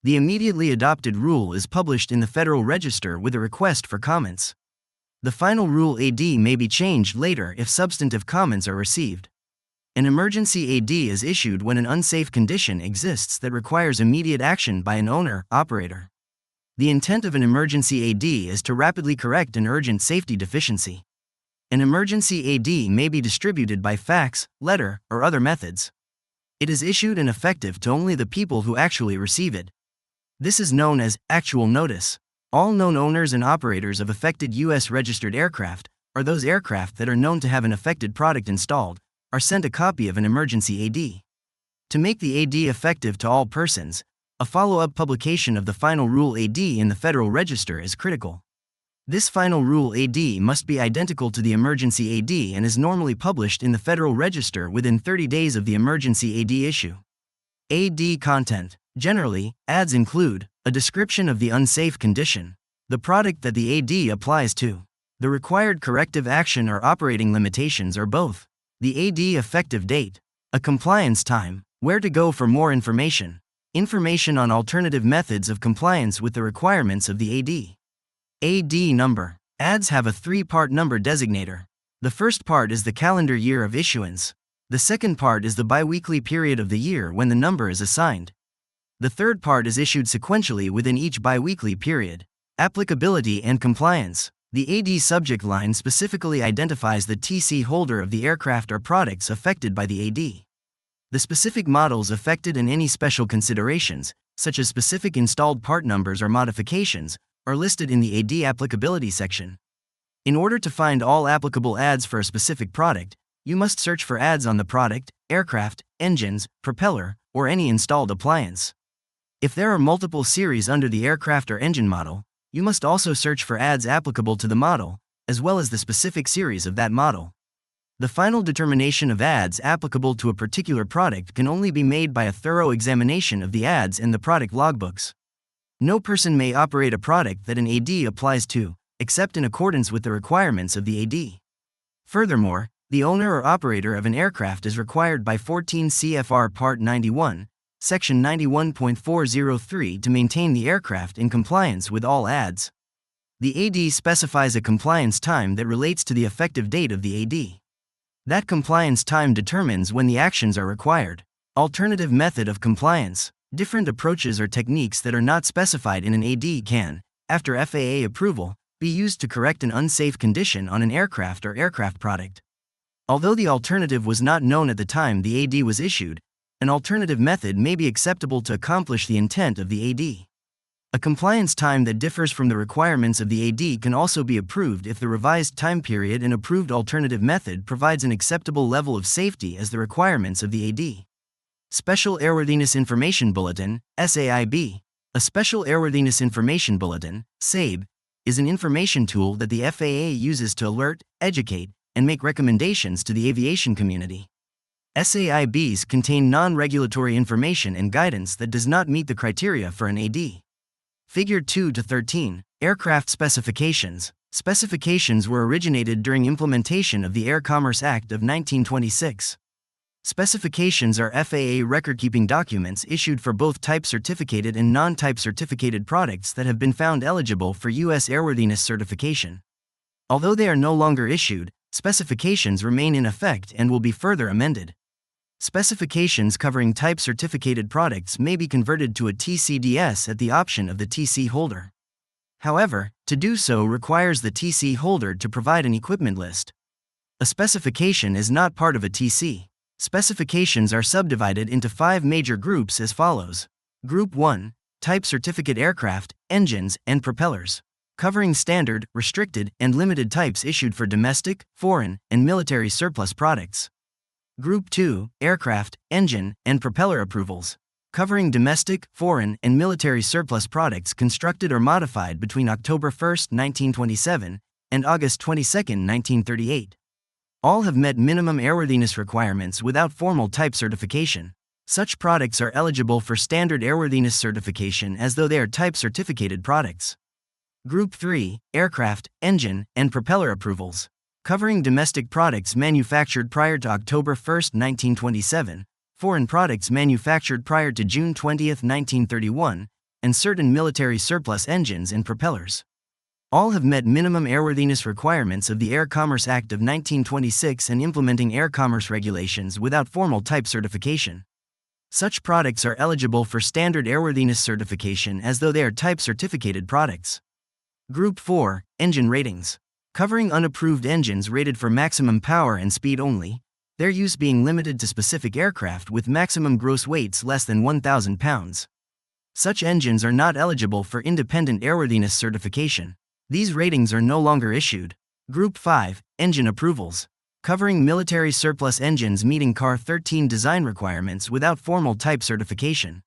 The immediately adopted rule is published in the Federal Register with a request for comments. The final rule AD may be changed later if substantive comments are received. An emergency AD is issued when an unsafe condition exists that requires immediate action by an owner/operator. The intent of an emergency AD is to rapidly correct an urgent safety deficiency. An emergency AD may be distributed by fax, letter, or other methods. It is issued and effective to only the people who actually receive it. This is known as actual notice. All known owners and operators of affected U.S. registered aircraft, or those aircraft that are known to have an affected product installed, are sent a copy of an emergency AD. To make the AD effective to all persons, a follow-up publication of the final rule AD in the Federal Register is critical. This final rule AD must be identical to the emergency AD and is normally published in the Federal Register within 30 days of the emergency AD issue. AD content. Generally, ADs include a description of the unsafe condition, the product that the AD applies to, the required corrective action or operating limitations or both, the AD effective date, a compliance time, where to go for more information, information on alternative methods of compliance with the requirements of the AD. AD number. ADs have a three-part number designator. The first part is the calendar year of issuance. The second part is the biweekly period of the year when the number is assigned. The third part is issued sequentially within each biweekly period. Applicability and compliance. The AD subject line specifically identifies the TC holder of the aircraft or products affected by the AD. The specific models affected and any special considerations, such as specific installed part numbers or modifications, are listed in the AD applicability section. In order to find all applicable ADs for a specific product, you must search for ADs on the product, aircraft, engines, propeller, or any installed appliance. If there are multiple series under the aircraft or engine model, you must also search for ADs applicable to the model, as well as the specific series of that model. The final determination of ADs applicable to a particular product can only be made by a thorough examination of the ADs in the product logbooks. No person may operate a product that an AD applies to, except in accordance with the requirements of the AD. Furthermore, the owner or operator of an aircraft is required by 14 CFR Part 91, Section 91.403 to maintain the aircraft in compliance with all ADs. The AD specifies a compliance time that relates to the effective date of the AD. That compliance time determines when the actions are required. Alternative method of compliance. Different approaches or techniques that are not specified in an AD can, after FAA approval, be used to correct an unsafe condition on an aircraft or aircraft product. Although the alternative was not known at the time the AD was issued, an alternative method may be acceptable to accomplish the intent of the AD. A compliance time that differs from the requirements of the AD can also be approved if the revised time period and approved alternative method provides an acceptable level of safety as the requirements of the AD. Special Airworthiness Information Bulletin, SAIB. A Special Airworthiness Information Bulletin, SAIB, is an information tool that the FAA uses to alert, educate, and make recommendations to the aviation community. SAIBs contain non-regulatory information and guidance that does not meet the criteria for an AD. Figure 2-13, Aircraft Specifications. Specifications were originated during implementation of the Air Commerce Act of 1926. Specifications are FAA record-keeping documents issued for both type-certificated and non-type certificated products that have been found eligible for U.S. airworthiness certification. Although they are no longer issued, specifications remain in effect and will be further amended. Specifications covering type-certificated products may be converted to a TCDS at the option of the TC holder. However, to do so requires the TC holder to provide an equipment list. A specification is not part of a TC. Specifications are subdivided into 5 major groups as follows. Group 1, Type Certificate Aircraft, Engines, and Propellers. covering standard, restricted, and limited types issued for domestic, foreign, and military surplus products. Group 2, Aircraft, Engine, and Propeller Approvals, covering domestic, foreign, and military surplus products constructed or modified between October 1, 1927, and August 22, 1938. All have met minimum airworthiness requirements without formal type certification. Such products are eligible for standard airworthiness certification as though they are type certificated products. Group 3, Aircraft, Engine, and Propeller Approvals, covering domestic products manufactured prior to October 1, 1927, foreign products manufactured prior to June 20, 1931, and certain military surplus engines and propellers. All have met minimum airworthiness requirements of the Air Commerce Act of 1926 and implementing air commerce regulations without formal type certification. Such products are eligible for standard airworthiness certification as though they are type certificated products. Group 4, Engine Ratings, covering unapproved engines rated for maximum power and speed only, their use being limited to specific aircraft with maximum gross weights less than 1,000 pounds. Such engines are not eligible for independent airworthiness certification. These ratings are no longer issued. Group 5, Engine Approvals, covering military surplus engines meeting CAR 13 design requirements without formal type certification.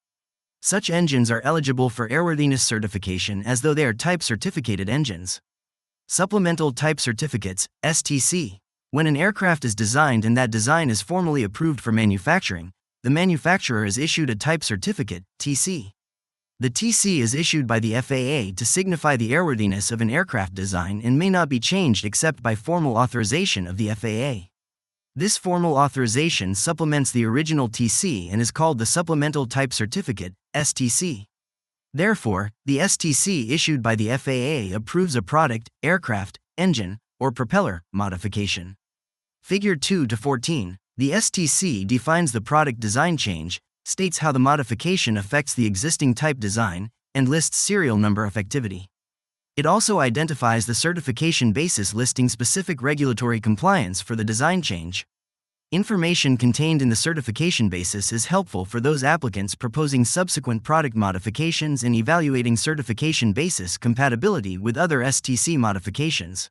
Such engines are eligible for airworthiness certification as though they are type certificated engines. Supplemental Type Certificates, STC. When an aircraft is designed and that design is formally approved for manufacturing, the manufacturer is issued a type certificate, TC. The TC is issued by the FAA to signify the airworthiness of an aircraft design and may not be changed except by formal authorization of the FAA. This formal authorization supplements the original TC and is called the Supplemental Type Certificate, STC. Therefore, the STC issued by the FAA approves a product, aircraft, engine, or propeller modification. Figure 2-14, the STC defines the product design change, states how the modification affects the existing type design, and lists serial number of activity. It also identifies the certification basis listing specific regulatory compliance for the design change. Information contained in the certification basis is helpful for those applicants proposing subsequent product modifications and evaluating certification basis compatibility with other STC modifications.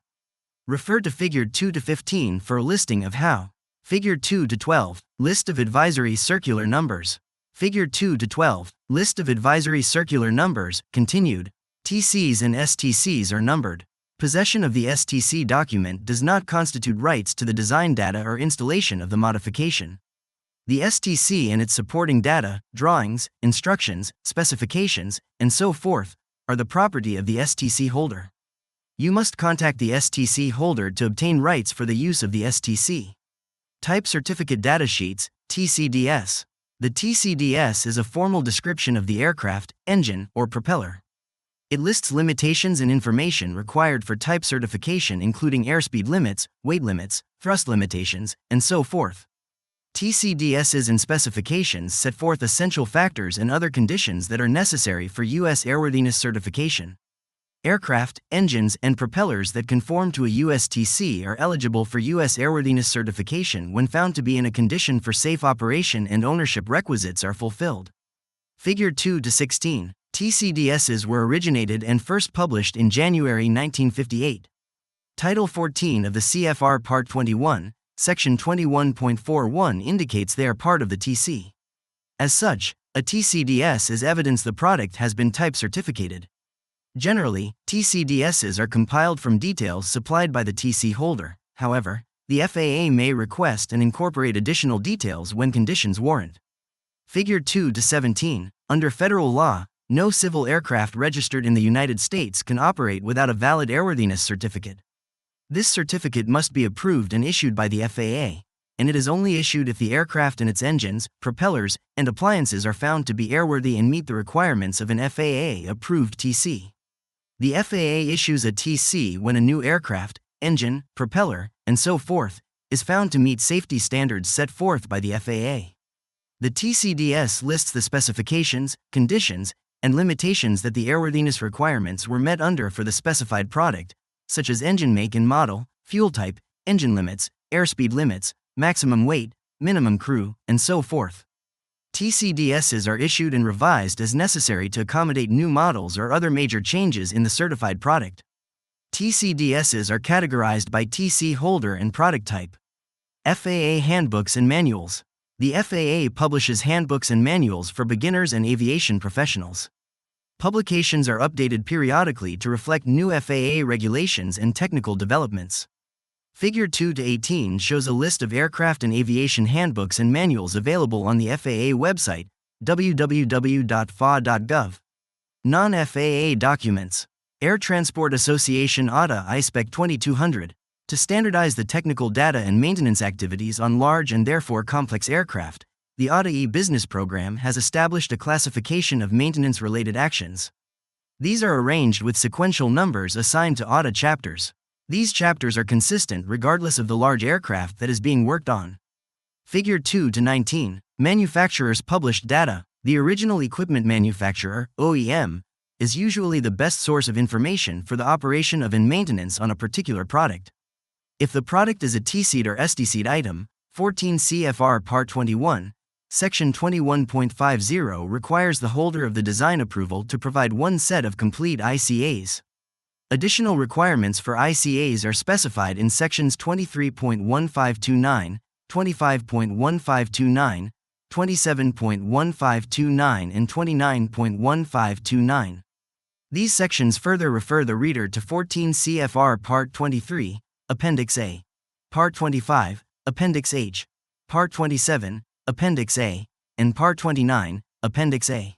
Refer to Figure 2-15 for a listing of how. Figure 2-12, List of Advisory Circular Numbers. Figure 2-12, List of Advisory Circular Numbers, continued. TCs and STCs are numbered. Possession of the STC document does not constitute rights to the design data or installation of the modification. The STC and its supporting data, drawings, instructions, specifications, and so forth, are the property of the STC holder. You must contact the STC holder to obtain rights for the use of the STC. Type Certificate Datasheets, TCDS. The TCDS is a formal description of the aircraft, engine, or propeller. It lists limitations and information required for type certification including airspeed limits, weight limits, thrust limitations, and so forth. TCDSs and specifications set forth essential factors and other conditions that are necessary for U.S. airworthiness certification. Aircraft, engines, and propellers that conform to a USTC are eligible for U.S. airworthiness certification when found to be in a condition for safe operation and ownership requisites are fulfilled. Figure 2-16. TCDSs were originated and first published in January 1958. Title 14 of the CFR Part 21, Section 21.41 indicates they are part of the TC. As such, a TCDS is evidence the product has been type certificated. Generally, TCDSs are compiled from details supplied by the TC holder. However, the FAA may request and incorporate additional details when conditions warrant. Figure 2-17. Under federal law, no civil aircraft registered in the United States can operate without a valid airworthiness certificate. This certificate must be approved and issued by the FAA, and it is only issued if the aircraft and its engines, propellers, and appliances are found to be airworthy and meet the requirements of an FAA-approved TC. The FAA issues a TC when a new aircraft, engine, propeller, and so forth, is found to meet safety standards set forth by the FAA. The TCDS lists the specifications, conditions, and limitations that the airworthiness requirements were met under for the specified product, such as engine make and model, fuel type, engine limits, airspeed limits, maximum weight, minimum crew, and so forth. TCDSs are issued and revised as necessary to accommodate new models or other major changes in the certified product. TCDSs are categorized by TC holder and product type. FAA Handbooks and Manuals. The FAA publishes handbooks and manuals for beginners and aviation professionals. Publications are updated periodically to reflect new FAA regulations and technical developments. Figure 2-18 shows a list of aircraft and aviation handbooks and manuals available on the FAA website, www.faa.gov. Non-FAA documents. Air Transport Association ATA ISPEC 2200, to standardize the technical data and maintenance activities on large and therefore complex aircraft. The ATA e-business program has established a classification of maintenance-related actions. These are arranged with sequential numbers assigned to ATA chapters. These chapters are consistent regardless of the large aircraft that is being worked on. Figure 2-19, manufacturers' published data. The original equipment manufacturer, OEM, is usually the best source of information for the operation of and maintenance on a particular product. If the product is a T-seat or ST-seat item, 14 CFR Part 21, Section 21.50 requires the holder of the design approval to provide one set of complete ICAs. Additional requirements for ICAs are specified in Sections 23.1529, 25.1529, 27.1529 and 29.1529. These sections further refer the reader to 14 CFR Part 23, Appendix A, Part 25, Appendix H, Part 27, Appendix A, and Part 29, Appendix A.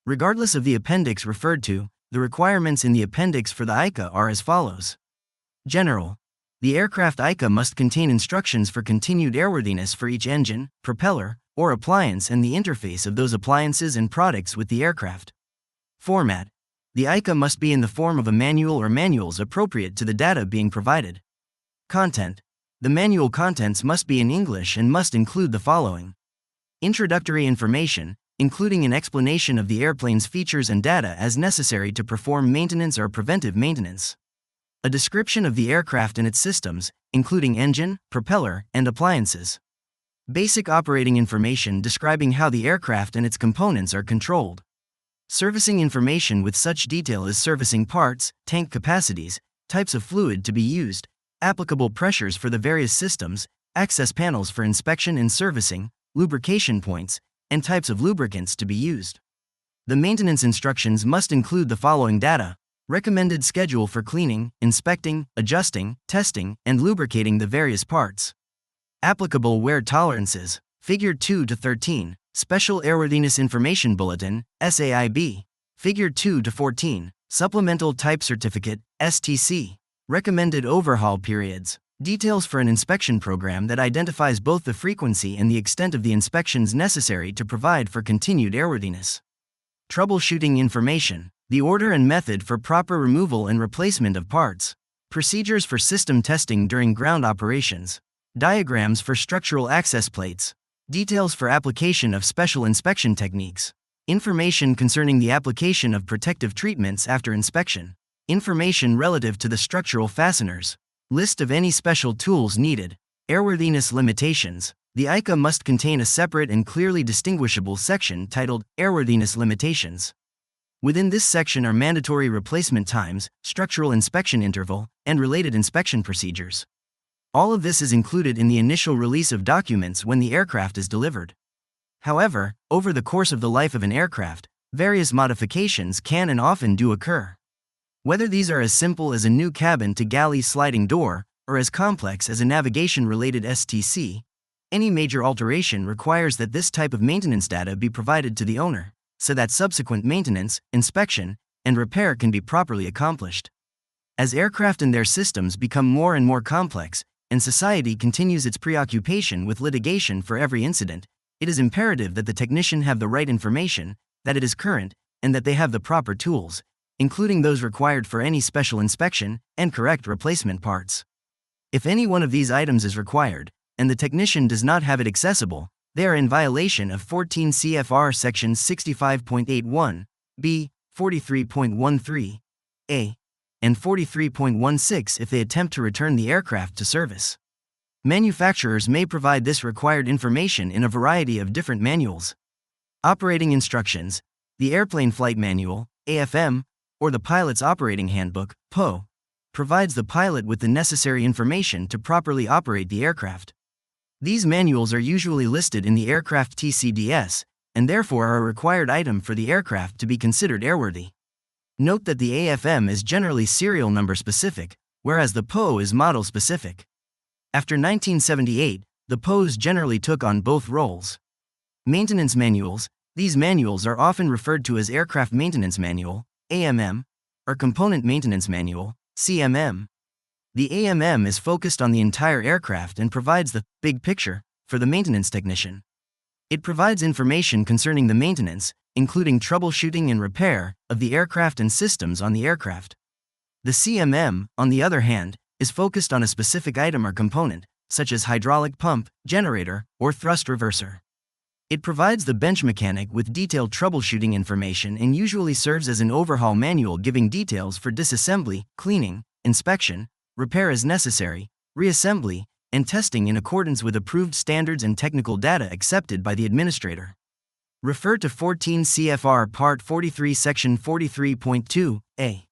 Regardless of the appendix referred to, the requirements in the appendix for the ICA are as follows. General. The aircraft ICA must contain instructions for continued airworthiness for each engine, propeller, or appliance and the interface of those appliances and products with the aircraft. Format. The ICA must be in the form of a manual or manuals appropriate to the data being provided. Content. The manual contents must be in English and must include the following. Introductory information, including an explanation of the airplane's features and data as necessary to perform maintenance or preventive maintenance. A description of the aircraft and its systems, including engine, propeller, and appliances. Basic operating information describing how the aircraft and its components are controlled. Servicing information with such detail as servicing parts, tank capacities, types of fluid to be used, applicable pressures for the various systems, access panels for inspection and servicing, lubrication points, and types of lubricants to be used. The maintenance instructions must include the following data: recommended schedule for cleaning, inspecting, adjusting, testing, and lubricating the various parts. Applicable wear tolerances. Figure 2-13, Special Airworthiness Information Bulletin, SAIB. Figure 2-14, Supplemental Type Certificate, STC. Recommended overhaul periods. Details for an inspection program that identifies both the frequency and the extent of the inspections necessary to provide for continued airworthiness. Troubleshooting information. The order and method for proper removal and replacement of parts. Procedures for system testing during ground operations. Diagrams for structural access plates. Details for application of special inspection techniques. Information concerning the application of protective treatments after inspection. Information relative to the structural fasteners. List of any special tools needed. Airworthiness limitations. The ICA must contain a separate and clearly distinguishable section titled Airworthiness Limitations. Within this section are mandatory replacement times, structural inspection interval, and related inspection procedures. All of this is included in the initial release of documents when the aircraft is delivered. However, over the course of the life of an aircraft, various modifications can and often do occur. Whether these are as simple as a new cabin to galley sliding door, or as complex as a navigation-related STC, any major alteration requires that this type of maintenance data be provided to the owner, so that subsequent maintenance, inspection, and repair can be properly accomplished. As aircraft and their systems become more and more complex, and society continues its preoccupation with litigation for every incident, it is imperative that the technician have the right information, that it is current, and that they have the proper tools, including those required for any special inspection, and correct replacement parts. If any one of these items is required, and the technician does not have it accessible, they are in violation of 14 CFR Sections 65.81, B, 43.13, A, and 43.16 if they attempt to return the aircraft to service. Manufacturers may provide this required information in a variety of different manuals. Operating instructions, the Airplane Flight Manual, AFM, or the Pilot's Operating Handbook, PO, provides the pilot with the necessary information to properly operate the aircraft. These manuals are usually listed in the aircraft TCDS, and therefore are a required item for the aircraft to be considered airworthy. Note that the AFM is generally serial number specific, whereas the PO is model specific. After 1978, the POs generally took on both roles. Maintenance manuals. These manuals are often referred to as Aircraft Maintenance Manual, AMM, or Component Maintenance Manual, CMM. The AMM is focused on the entire aircraft and provides the big picture for the maintenance technician. It provides information concerning the maintenance, including troubleshooting and repair, of the aircraft and systems on the aircraft. The CMM, on the other hand, is focused on a specific item or component, such as hydraulic pump, generator, or thrust reverser. It provides the bench mechanic with detailed troubleshooting information and usually serves as an overhaul manual giving details for disassembly, cleaning, inspection, repair as necessary, reassembly, and testing in accordance with approved standards and technical data accepted by the administrator. Refer to 14 CFR Part 43 Section 43.2a.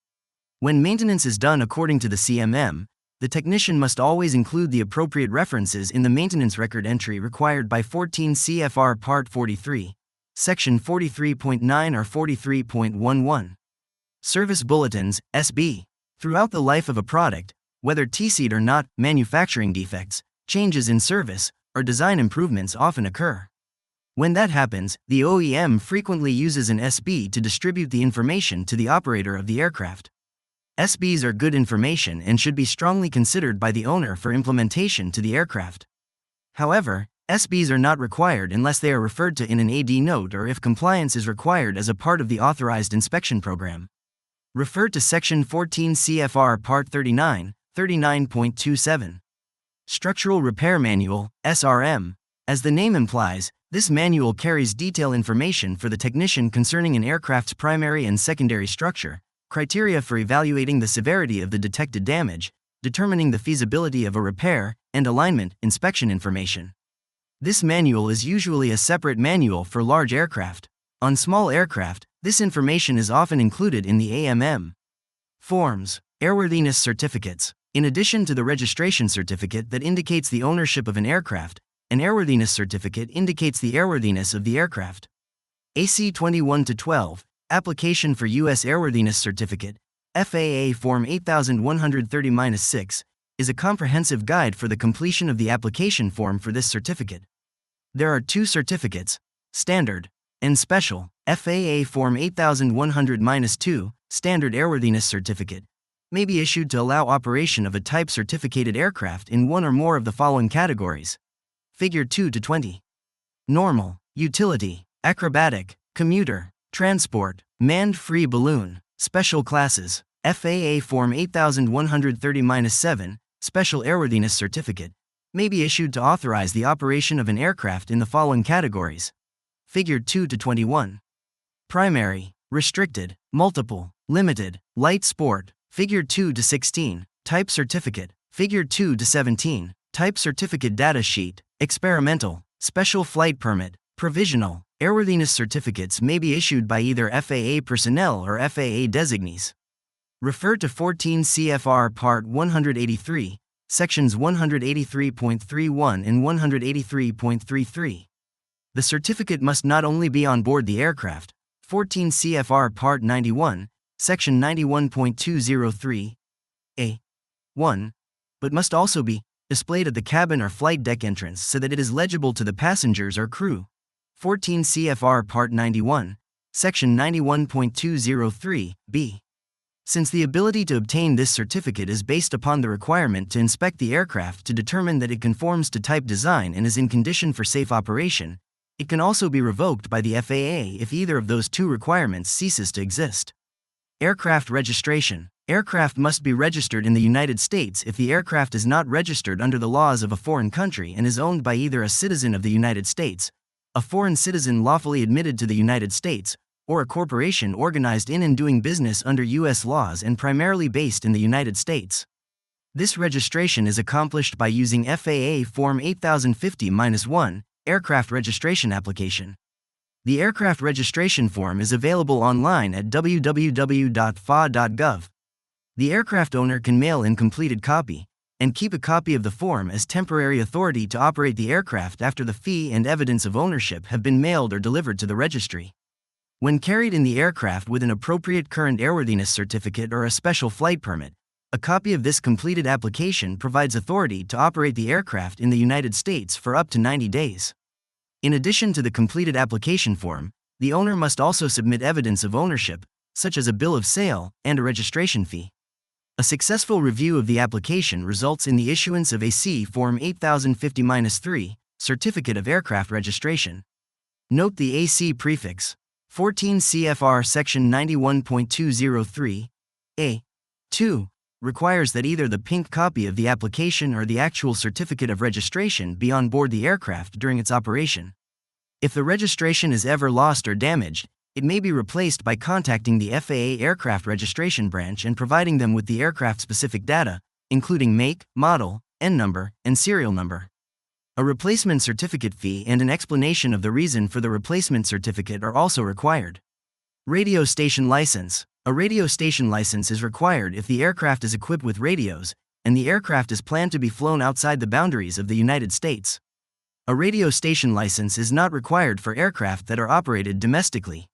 When maintenance is done according to the CMM, the technician must always include the appropriate references in the maintenance record entry required by 14 CFR Part 43, Section 43.9 or 43.11. Service Bulletins, SB. Throughout the life of a product, whether TC'd or not, manufacturing defects, changes in service, or design improvements often occur. When that happens, the OEM frequently uses an SB to distribute the information to the operator of the aircraft. SBs are good information and should be strongly considered by the owner for implementation to the aircraft. However, SBs are not required unless they are referred to in an AD note or if compliance is required as a part of the authorized inspection program. Refer to Section 14 CFR Part 39, 39.27. Structural Repair Manual, SRM. As the name implies, this manual carries detailed information for the technician concerning an aircraft's primary and secondary structure, criteria for evaluating the severity of the detected damage, determining the feasibility of a repair, and alignment inspection information. This manual is usually a separate manual for large aircraft. On small aircraft, this information is often included in the AMM. Forms. Airworthiness certificates. In addition to the registration certificate that indicates the ownership of an aircraft, an airworthiness certificate indicates the airworthiness of the aircraft. AC 21-12. Application for U.S. Airworthiness Certificate, FAA Form 8130-6, is a comprehensive guide for the completion of the application form for this certificate. There are two certificates, Standard and Special. FAA Form 8100-2, Standard Airworthiness Certificate, may be issued to allow operation of a type certificated aircraft in one or more of the following categories. Figure 2-20. Normal, Utility, Acrobatic, Commuter, Transport, Manned Free Balloon, Special Classes. FAA Form 8130-7, Special Airworthiness Certificate, may be issued to authorize the operation of an aircraft in the following categories. Figure 2-21. Primary, Restricted, Multiple, Limited, Light Sport. Figure 2-16, Type Certificate. Figure 2-17, Type Certificate Data Sheet. Experimental, Special Flight Permit, Provisional. Airworthiness certificates may be issued by either FAA personnel or FAA designees. Refer to 14 CFR Part 183, Sections 183.31 and 183.33. The certificate must not only be on board the aircraft, 14 CFR Part 91, Section 91.203, A1, but must also be displayed at the cabin or flight deck entrance so that it is legible to the passengers or crew. 14 CFR Part 91, Section 91.203, B. Since the ability to obtain this certificate is based upon the requirement to inspect the aircraft to determine that it conforms to type design and is in condition for safe operation, it can also be revoked by the FAA if either of those two requirements ceases to exist. Aircraft registration. Aircraft must be registered in the United States if the aircraft is not registered under the laws of a foreign country and is owned by either a citizen of the United States, a foreign citizen lawfully admitted to the United States, or a corporation organized in and doing business under U.S. laws and primarily based in the United States. This registration is accomplished by using FAA Form 8050-1, Aircraft Registration Application. The aircraft registration form is available online at www.faa.gov. The aircraft owner can mail in completed copy, and keep a copy of the form as temporary authority to operate the aircraft after the fee and evidence of ownership have been mailed or delivered to the registry. When carried in the aircraft with an appropriate current airworthiness certificate or a special flight permit, a copy of this completed application provides authority to operate the aircraft in the United States for up to 90 days. In addition to the completed application form, the owner must also submit evidence of ownership, such as a bill of sale and a registration fee. A successful review of the application results in the issuance of a C Form 8050-3, Certificate of Aircraft Registration. Note the AC prefix, 14 CFR Section 91.203, A.2, requires that either the pink copy of the application or the actual certificate of registration be on board the aircraft during its operation. If the registration is ever lost or damaged, it may be replaced by contacting the FAA Aircraft Registration Branch and providing them with the aircraft-specific data, including make, model, N number, and serial number. A replacement certificate fee and an explanation of the reason for the replacement certificate are also required. Radio station license. A radio station license is required if the aircraft is equipped with radios, and the aircraft is planned to be flown outside the boundaries of the United States. A radio station license is not required for aircraft that are operated domestically.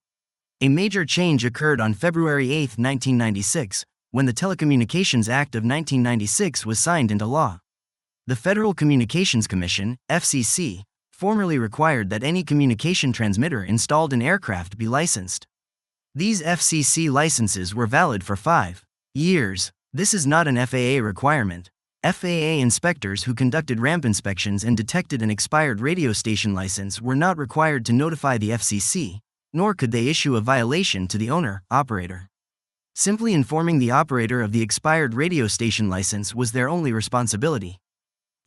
A major change occurred on February 8, 1996, when the Telecommunications Act of 1996 was signed into law. The Federal Communications Commission, FCC, formerly required that any communication transmitter installed in aircraft be licensed. These FCC licenses were valid for 5 years. This is not an FAA requirement. FAA inspectors who conducted ramp inspections and detected an expired radio station license were not required to notify the FCC, nor could they issue a violation to the owner, operator. Simply informing the operator of the expired radio station license was their only responsibility.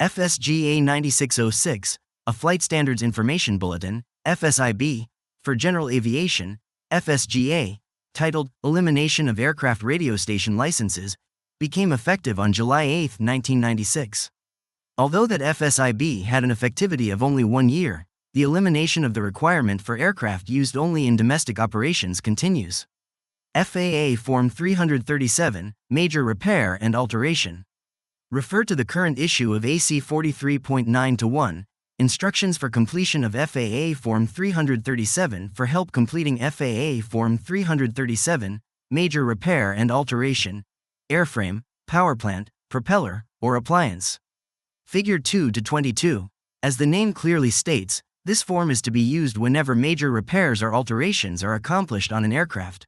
FSGA 9606, a Flight Standards Information Bulletin, FSIB, for General Aviation, FSGA, titled Elimination of Aircraft Radio Station Licenses, became effective on July 8, 1996. Although that FSIB had an effectivity of only 1 year, the elimination of the requirement for aircraft used only in domestic operations continues. FAA Form 337, Major Repair and Alteration. Refer to the current issue of AC 43.9-1, Instructions for Completion of FAA Form 337 for help completing FAA Form 337, Major Repair and Alteration, Airframe, Powerplant, Propeller, or Appliance. Figure 2-22. As the name clearly states, this form is to be used whenever major repairs or alterations are accomplished on an aircraft.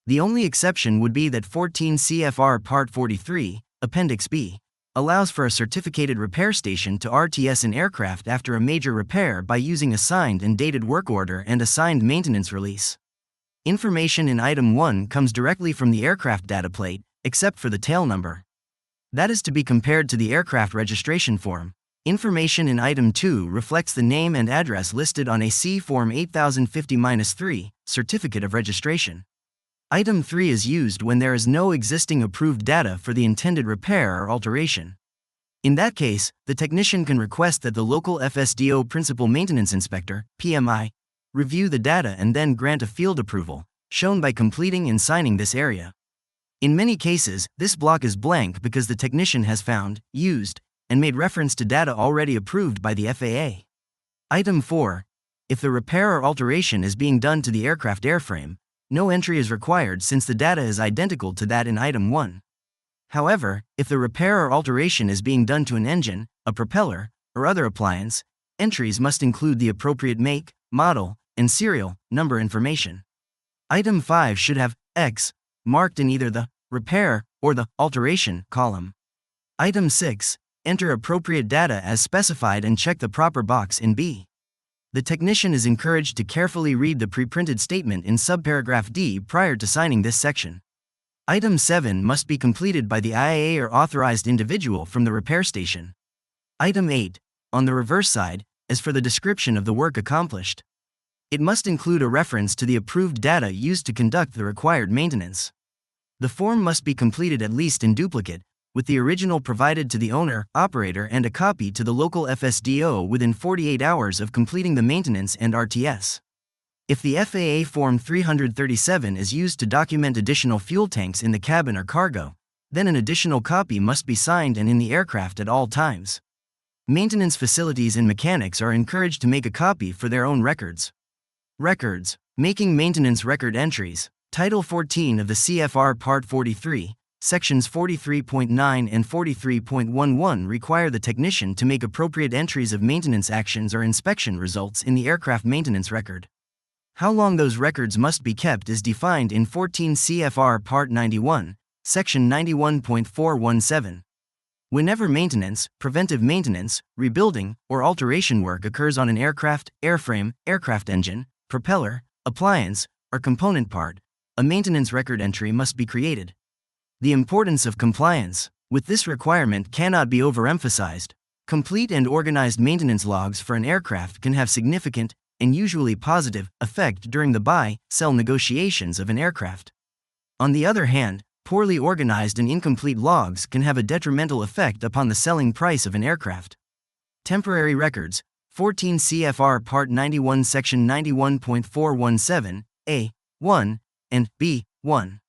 The only exception would be that 14 CFR Part 43, Appendix B, allows for a certificated repair station to RTS an aircraft after a major repair by using a signed and dated work order and a signed maintenance release. Information in Item 1 comes directly from the aircraft data plate, except for the tail number. That is to be compared to the aircraft registration form. Information in Item 2 reflects the name and address listed on a C Form 8050-3, Certificate of Registration. Item 3 is used when there is no existing approved data for the intended repair or alteration. In that case, the technician can request that the local FSDO Principal Maintenance Inspector, PMI, review the data and then grant a field approval, shown by completing and signing this area. In many cases, this block is blank because the technician has found, used, and made reference to data already approved by the FAA. Item 4. If the repair or alteration is being done to the aircraft airframe, no entry is required since the data is identical to that in Item 1. However, if the repair or alteration is being done to an engine, a propeller, or other appliance, entries must include the appropriate make, model, and serial number information. Item 5 should have X marked in either the repair or the alteration column. Item 6. Enter appropriate data as specified and check the proper box in B. The technician is encouraged to carefully read the pre-printed statement in subparagraph D prior to signing this section. Item 7 must be completed by the IAA or authorized individual from the repair station. Item 8, on the reverse side, is for the description of the work accomplished. It must include a reference to the approved data used to conduct the required maintenance. The form must be completed at least in duplicate, with the original provided to the owner, operator, and a copy to the local FSDO within 48 hours of completing the maintenance and RTS. If the FAA Form 337 is used to document additional fuel tanks in the cabin or cargo, Then an additional copy must be signed and in the aircraft at all times. Maintenance facilities and mechanics are encouraged to make a copy for their own records. Records. Making maintenance record entries. Title 14 of the CFR Part 43, Sections 43.9 and 43.11 require the technician to make appropriate entries of maintenance actions or inspection results in the aircraft maintenance record. How long those records must be kept is defined in 14 CFR Part 91, Section 91.417. Whenever maintenance, preventive maintenance, rebuilding, or alteration work occurs on an aircraft, airframe, aircraft engine, propeller, appliance, or component part, a maintenance record entry must be created. The importance of compliance with this requirement cannot be overemphasized. Complete and organized maintenance logs for an aircraft can have significant, and usually positive, effect during the buy-sell negotiations of an aircraft. On the other hand, poorly organized and incomplete logs can have a detrimental effect upon the selling price of an aircraft. Temporary records. 14 CFR Part 91 Section 91.417, A. 1, and B. 1.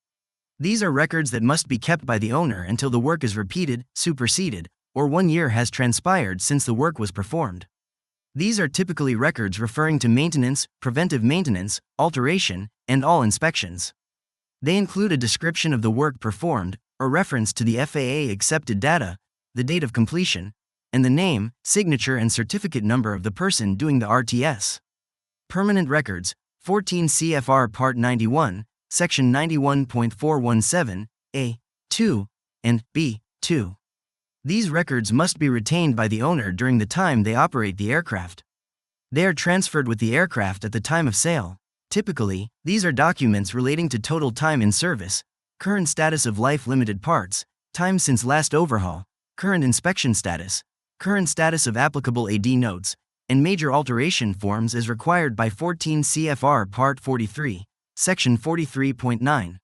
These are records that must be kept by the owner until the work is repeated, superseded, or 1 year has transpired since the work was performed. These are typically records referring to maintenance, preventive maintenance, alteration, and all inspections. They include a description of the work performed, or reference to the FAA accepted data, the date of completion, and the name, signature and certificate number of the person doing the RTS. Permanent records. 14 CFR Part 91, Section 91.417, A. 2, and B. 2. These records must be retained by the owner during the time they operate the aircraft. They are transferred with the aircraft at the time of sale. Typically, these are documents relating to total time in service, current status of life-limited parts, time since last overhaul, current inspection status, current status of applicable AD notes, and major alteration forms as required by 14 CFR Part 43, Section 43.9.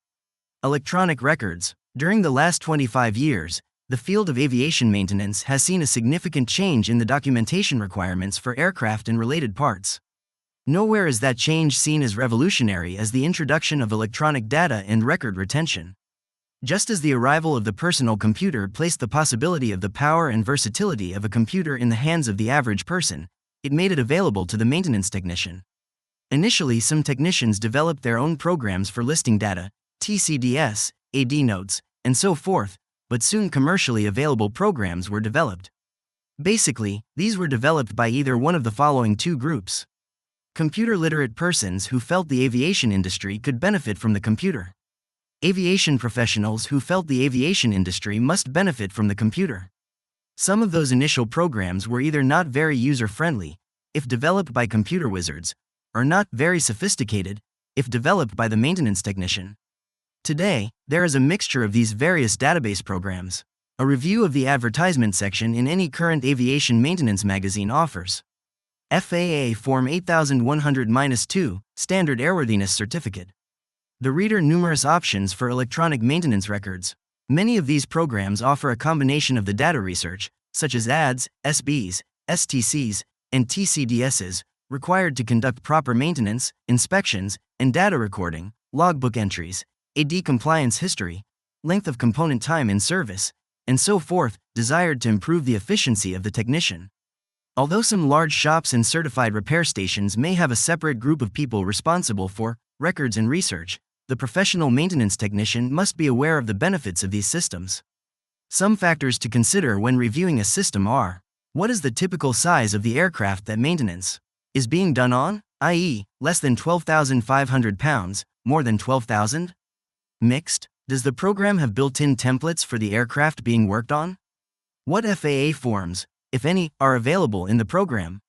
Electronic records. During the last 25 years, the field of aviation maintenance has seen a significant change in the documentation requirements for aircraft and related parts. Nowhere is that change seen as revolutionary as the introduction of electronic data and record retention. Just as the arrival of the personal computer placed the possibility of the power and versatility of a computer in the hands of the average person, it made it available to the maintenance technician. Initially, some technicians developed their own programs for listing data, TCDS, AD notes, and so forth, but soon commercially available programs were developed. Basically, these were developed by either one of the following two groups. Computer-literate persons who felt the aviation industry could benefit from the computer. Aviation professionals who felt the aviation industry must benefit from the computer. Some of those initial programs were either not very user-friendly, if developed by computer wizards, or not very sophisticated, if developed by the maintenance technician. Today, there is a mixture of these various database programs. A review of the advertisement section in any current aviation maintenance magazine offers. FAA Form 8100-2, Standard Airworthiness Certificate. The reader numerous options for electronic maintenance records. Many of these programs offer a combination of the data research, such as ADs, SBs, STCs, and TCDSs, required to conduct proper maintenance, inspections, and data recording, logbook entries, AD compliance history, length of component time in service, and so forth, desired to improve the efficiency of the technician. Although some large shops and certified repair stations may have a separate group of people responsible for records and research, the professional maintenance technician must be aware of the benefits of these systems. Some factors to consider when reviewing a system are: what is the typical size of the aircraft that maintenance is being done on, i.e., less than 12,500 pounds, more than 12,000? Mixed. Does the program have built-in templates for the aircraft being worked on? What FAA forms, if any, are available in the program?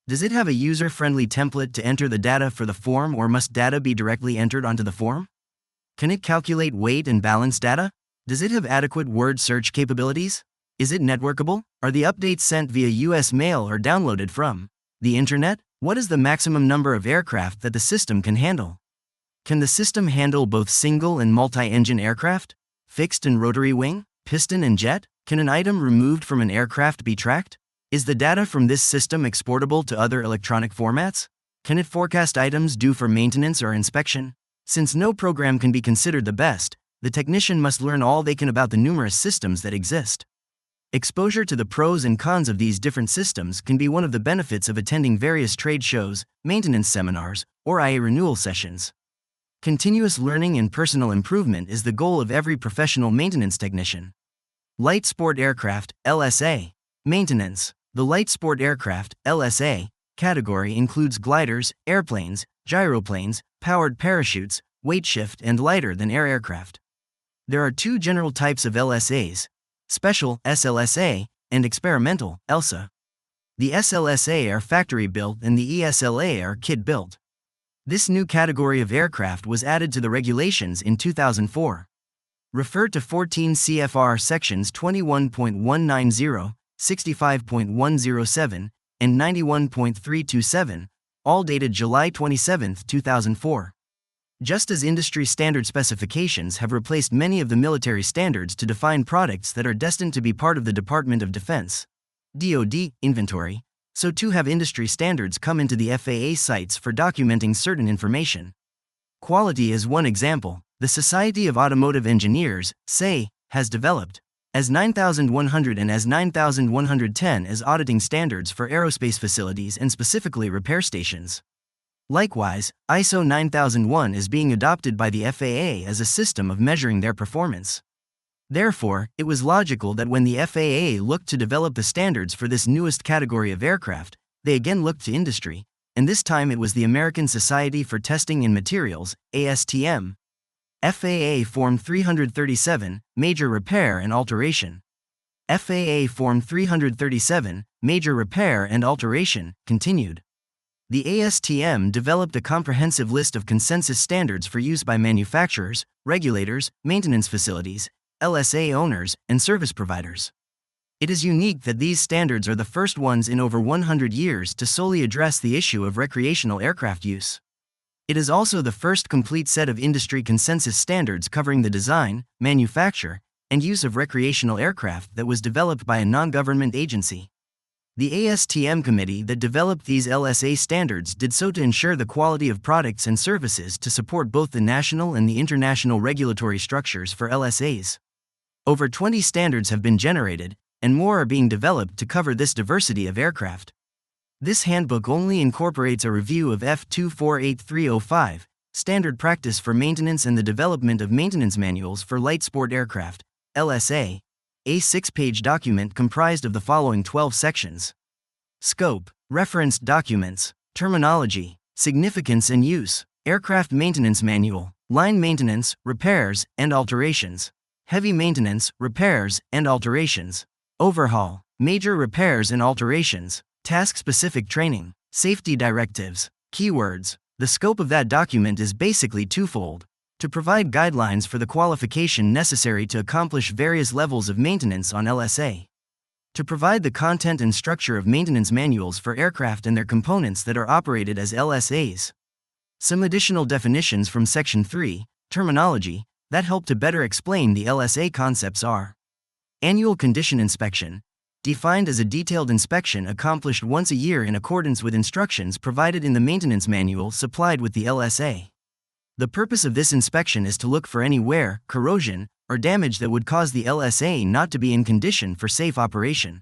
Does it have a user-friendly template to enter the data for the form, or must data be directly entered onto the form? Can it calculate weight and balance data? Does it have adequate word search capabilities? Is it networkable? Are the updates sent via US mail or downloaded from the internet? What is the maximum number of aircraft that the system can handle? Can the system handle both single and multi-engine aircraft, fixed and rotary wing, piston and jet? Can an item removed from an aircraft be tracked? Is the data from this system exportable to other electronic formats? Can it forecast items due for maintenance or inspection? Since no program can be considered the best, the technician must learn all they can about the numerous systems that exist. Exposure to the pros and cons of these different systems can be one of the benefits of attending various trade shows, maintenance seminars, or IA renewal sessions. Continuous learning and personal improvement is the goal of every professional maintenance technician. Light Sport Aircraft, LSA. Maintenance. The light sport aircraft, LSA, category includes gliders, airplanes, gyroplanes, powered parachutes, weight shift and lighter than air aircraft. There are two general types of LSAs, special, SLSA, and experimental, ELSA. The SLSA are factory-built and the ESLA are kit-built. This new category of aircraft was added to the regulations in 2004. Refer to 14 CFR sections 21.190, 65.107, and 91.327, all dated July 27, 2004. Just as industry standard specifications have replaced many of the military standards to define products that are destined to be part of the Department of Defense (DoD) inventory, so too have industry standards come into the FAA sites for documenting certain information. Quality is one example. The Society of Automotive Engineers, SAE, has developed AS 9100 and AS 9110 as auditing standards for aerospace facilities and specifically repair stations. Likewise, ISO 9001 is being adopted by the FAA as a system of measuring their performance. Therefore, it was logical that when the FAA looked to develop the standards for this newest category of aircraft, they again looked to industry, and this time it was the American Society for Testing in Materials, ASTM. FAA Form 337, Major Repair and Alteration. FAA Form 337, Major Repair and Alteration, continued. The ASTM developed a comprehensive list of consensus standards for use by manufacturers, regulators, maintenance facilities, LSA owners, and service providers. It is unique that these standards are the first ones in over 100 years to solely address the issue of recreational aircraft use. It is also the first complete set of industry consensus standards covering the design, manufacture, and use of recreational aircraft that was developed by a non-government agency. The ASTM committee that developed these LSA standards did so to ensure the quality of products and services to support both the national and the international regulatory structures for LSAs. Over 20 standards have been generated, and more are being developed to cover this diversity of aircraft. This handbook only incorporates a review of F248305, Standard Practice for Maintenance and the Development of Maintenance Manuals for Light Sport Aircraft, LSA, a 6-page document comprised of the following 12 sections. Scope, Referenced Documents, Terminology, Significance and Use, Aircraft Maintenance Manual, Line Maintenance, Repairs, and Alterations, Heavy Maintenance, Repairs, and Alterations, Overhaul, Major Repairs and Alterations, Task-Specific Training, Safety Directives. Keywords. The scope of that document is basically twofold: to provide guidelines for the qualification necessary to accomplish various levels of maintenance on LSA, to provide the content and structure of maintenance manuals for aircraft and their components that are operated as LSAs. Some additional definitions from Section 3, Terminology, that help to better explain the LSA concepts are: Annual Condition Inspection, defined as a detailed inspection accomplished once a year in accordance with instructions provided in the maintenance manual supplied with the LSA. The purpose of this inspection is to look for any wear, corrosion, or damage that would cause the LSA not to be in condition for safe operation.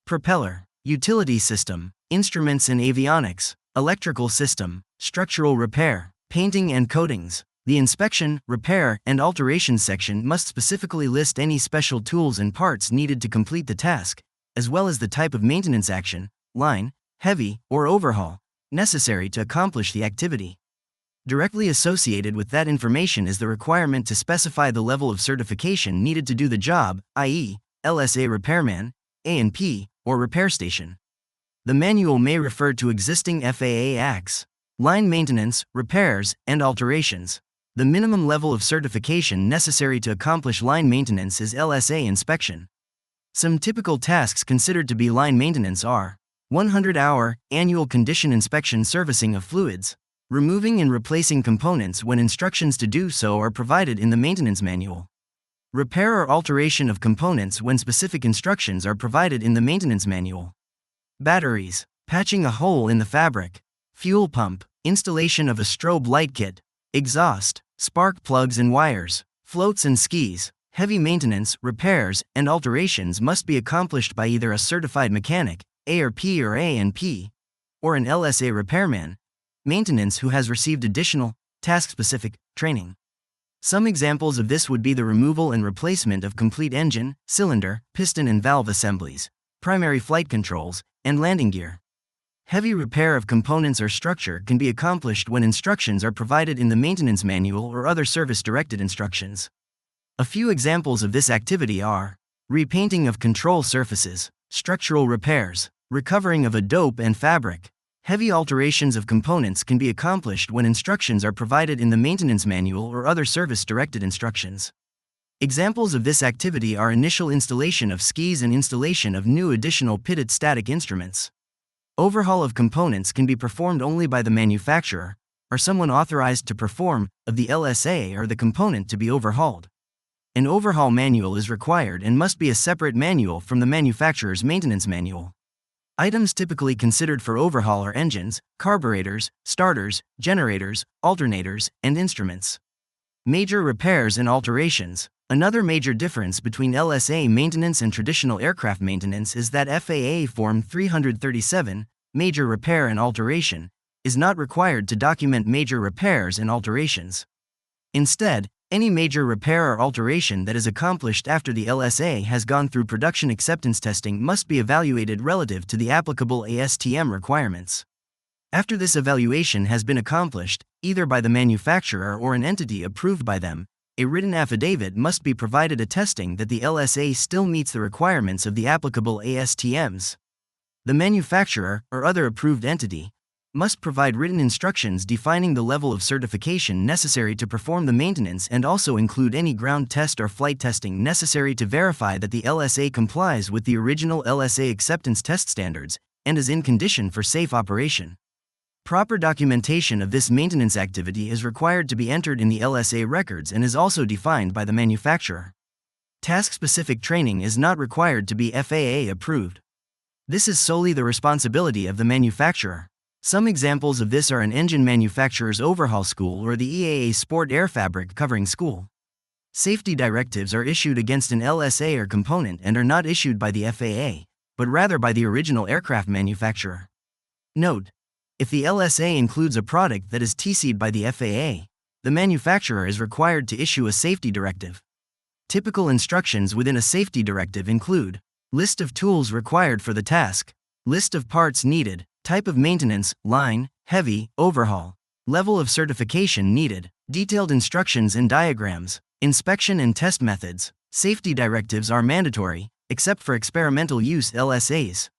Propeller, Utility System, Instruments and Avionics, Electrical System, Structural Repair, Painting and Coatings. The inspection, repair, and alteration section must specifically list any special tools and parts needed to complete the task, as well as the type of maintenance action, line, heavy, or overhaul, necessary to accomplish the activity. Directly associated with that information is the requirement to specify the level of certification needed to do the job, i.e., LSA repairman, A&P, or repair station. The manual may refer to existing FAA acts, line maintenance, repairs, and alterations. The minimum level of certification necessary to accomplish line maintenance is LSA inspection. Some typical tasks considered to be line maintenance are 100-hour annual condition inspection servicing of fluids, removing and replacing components when instructions to do so are provided in the maintenance manual, repair or alteration of components when specific instructions are provided in the maintenance manual, batteries, patching a hole in the fabric, fuel pump, installation of a strobe light kit, exhaust, spark plugs and wires, Floats and skis. Heavy maintenance, repairs, and alterations must be accomplished by either a certified mechanic, ARP or ANP, or an LSA repairman, maintenance who has received additional, task-specific, training. Some examples of this would be the removal and replacement of complete engine, cylinder, piston and valve assemblies, primary flight controls, and landing gear. Heavy repair of components or structure can be accomplished when instructions are provided in the maintenance manual or other service-directed instructions. A few examples of this activity are repainting of control surfaces, structural repairs, recovering of a dope and fabric. Heavy alterations of components can be accomplished when instructions are provided in the maintenance manual or other service-directed instructions. Examples of this activity are initial installation of skis and installation of new additional pitted static instruments. Overhaul of components can be performed only by the manufacturer, or someone authorized to perform, of the LSA or the component to be overhauled. An overhaul manual is required and must be a separate manual from the manufacturer's maintenance manual. Items typically considered for overhaul are engines, carburetors, starters, generators, alternators, and instruments. Major repairs and alterations. Another major difference between LSA maintenance and traditional aircraft maintenance is that FAA Form 337, Major Repair and Alteration, is not required to document major repairs and alterations. Instead, any major repair or alteration that is accomplished after the LSA has gone through production acceptance testing must be evaluated relative to the applicable ASTM requirements. After this evaluation has been accomplished, either by the manufacturer or an entity approved by them, a written affidavit must be provided attesting that the LSA still meets the requirements of the applicable ASTMs. The manufacturer, or other approved entity, must provide written instructions defining the level of certification necessary to perform the maintenance and also include any ground test or flight testing necessary to verify that the LSA complies with the original LSA acceptance test standards and is in condition for safe operation. Proper documentation of this maintenance activity is required to be entered in the LSA records and is also defined by the manufacturer. Task-specific training is not required to be FAA approved. This is solely the responsibility of the manufacturer. Some examples of this are an engine manufacturer's overhaul school or the EAA Sport Air Fabric covering school. Safety directives are issued against an LSA or component and are not issued by the FAA, but rather by the original aircraft manufacturer. Note: if the LSA includes a product that is TC'd by the FAA, the manufacturer is required to issue a safety directive. Typical instructions within a safety directive include list of tools required for the task, list of parts needed, type of maintenance, line, heavy, overhaul, level of certification needed, detailed instructions and diagrams, inspection and test methods. Safety directives are mandatory, except for experimental use LSAs.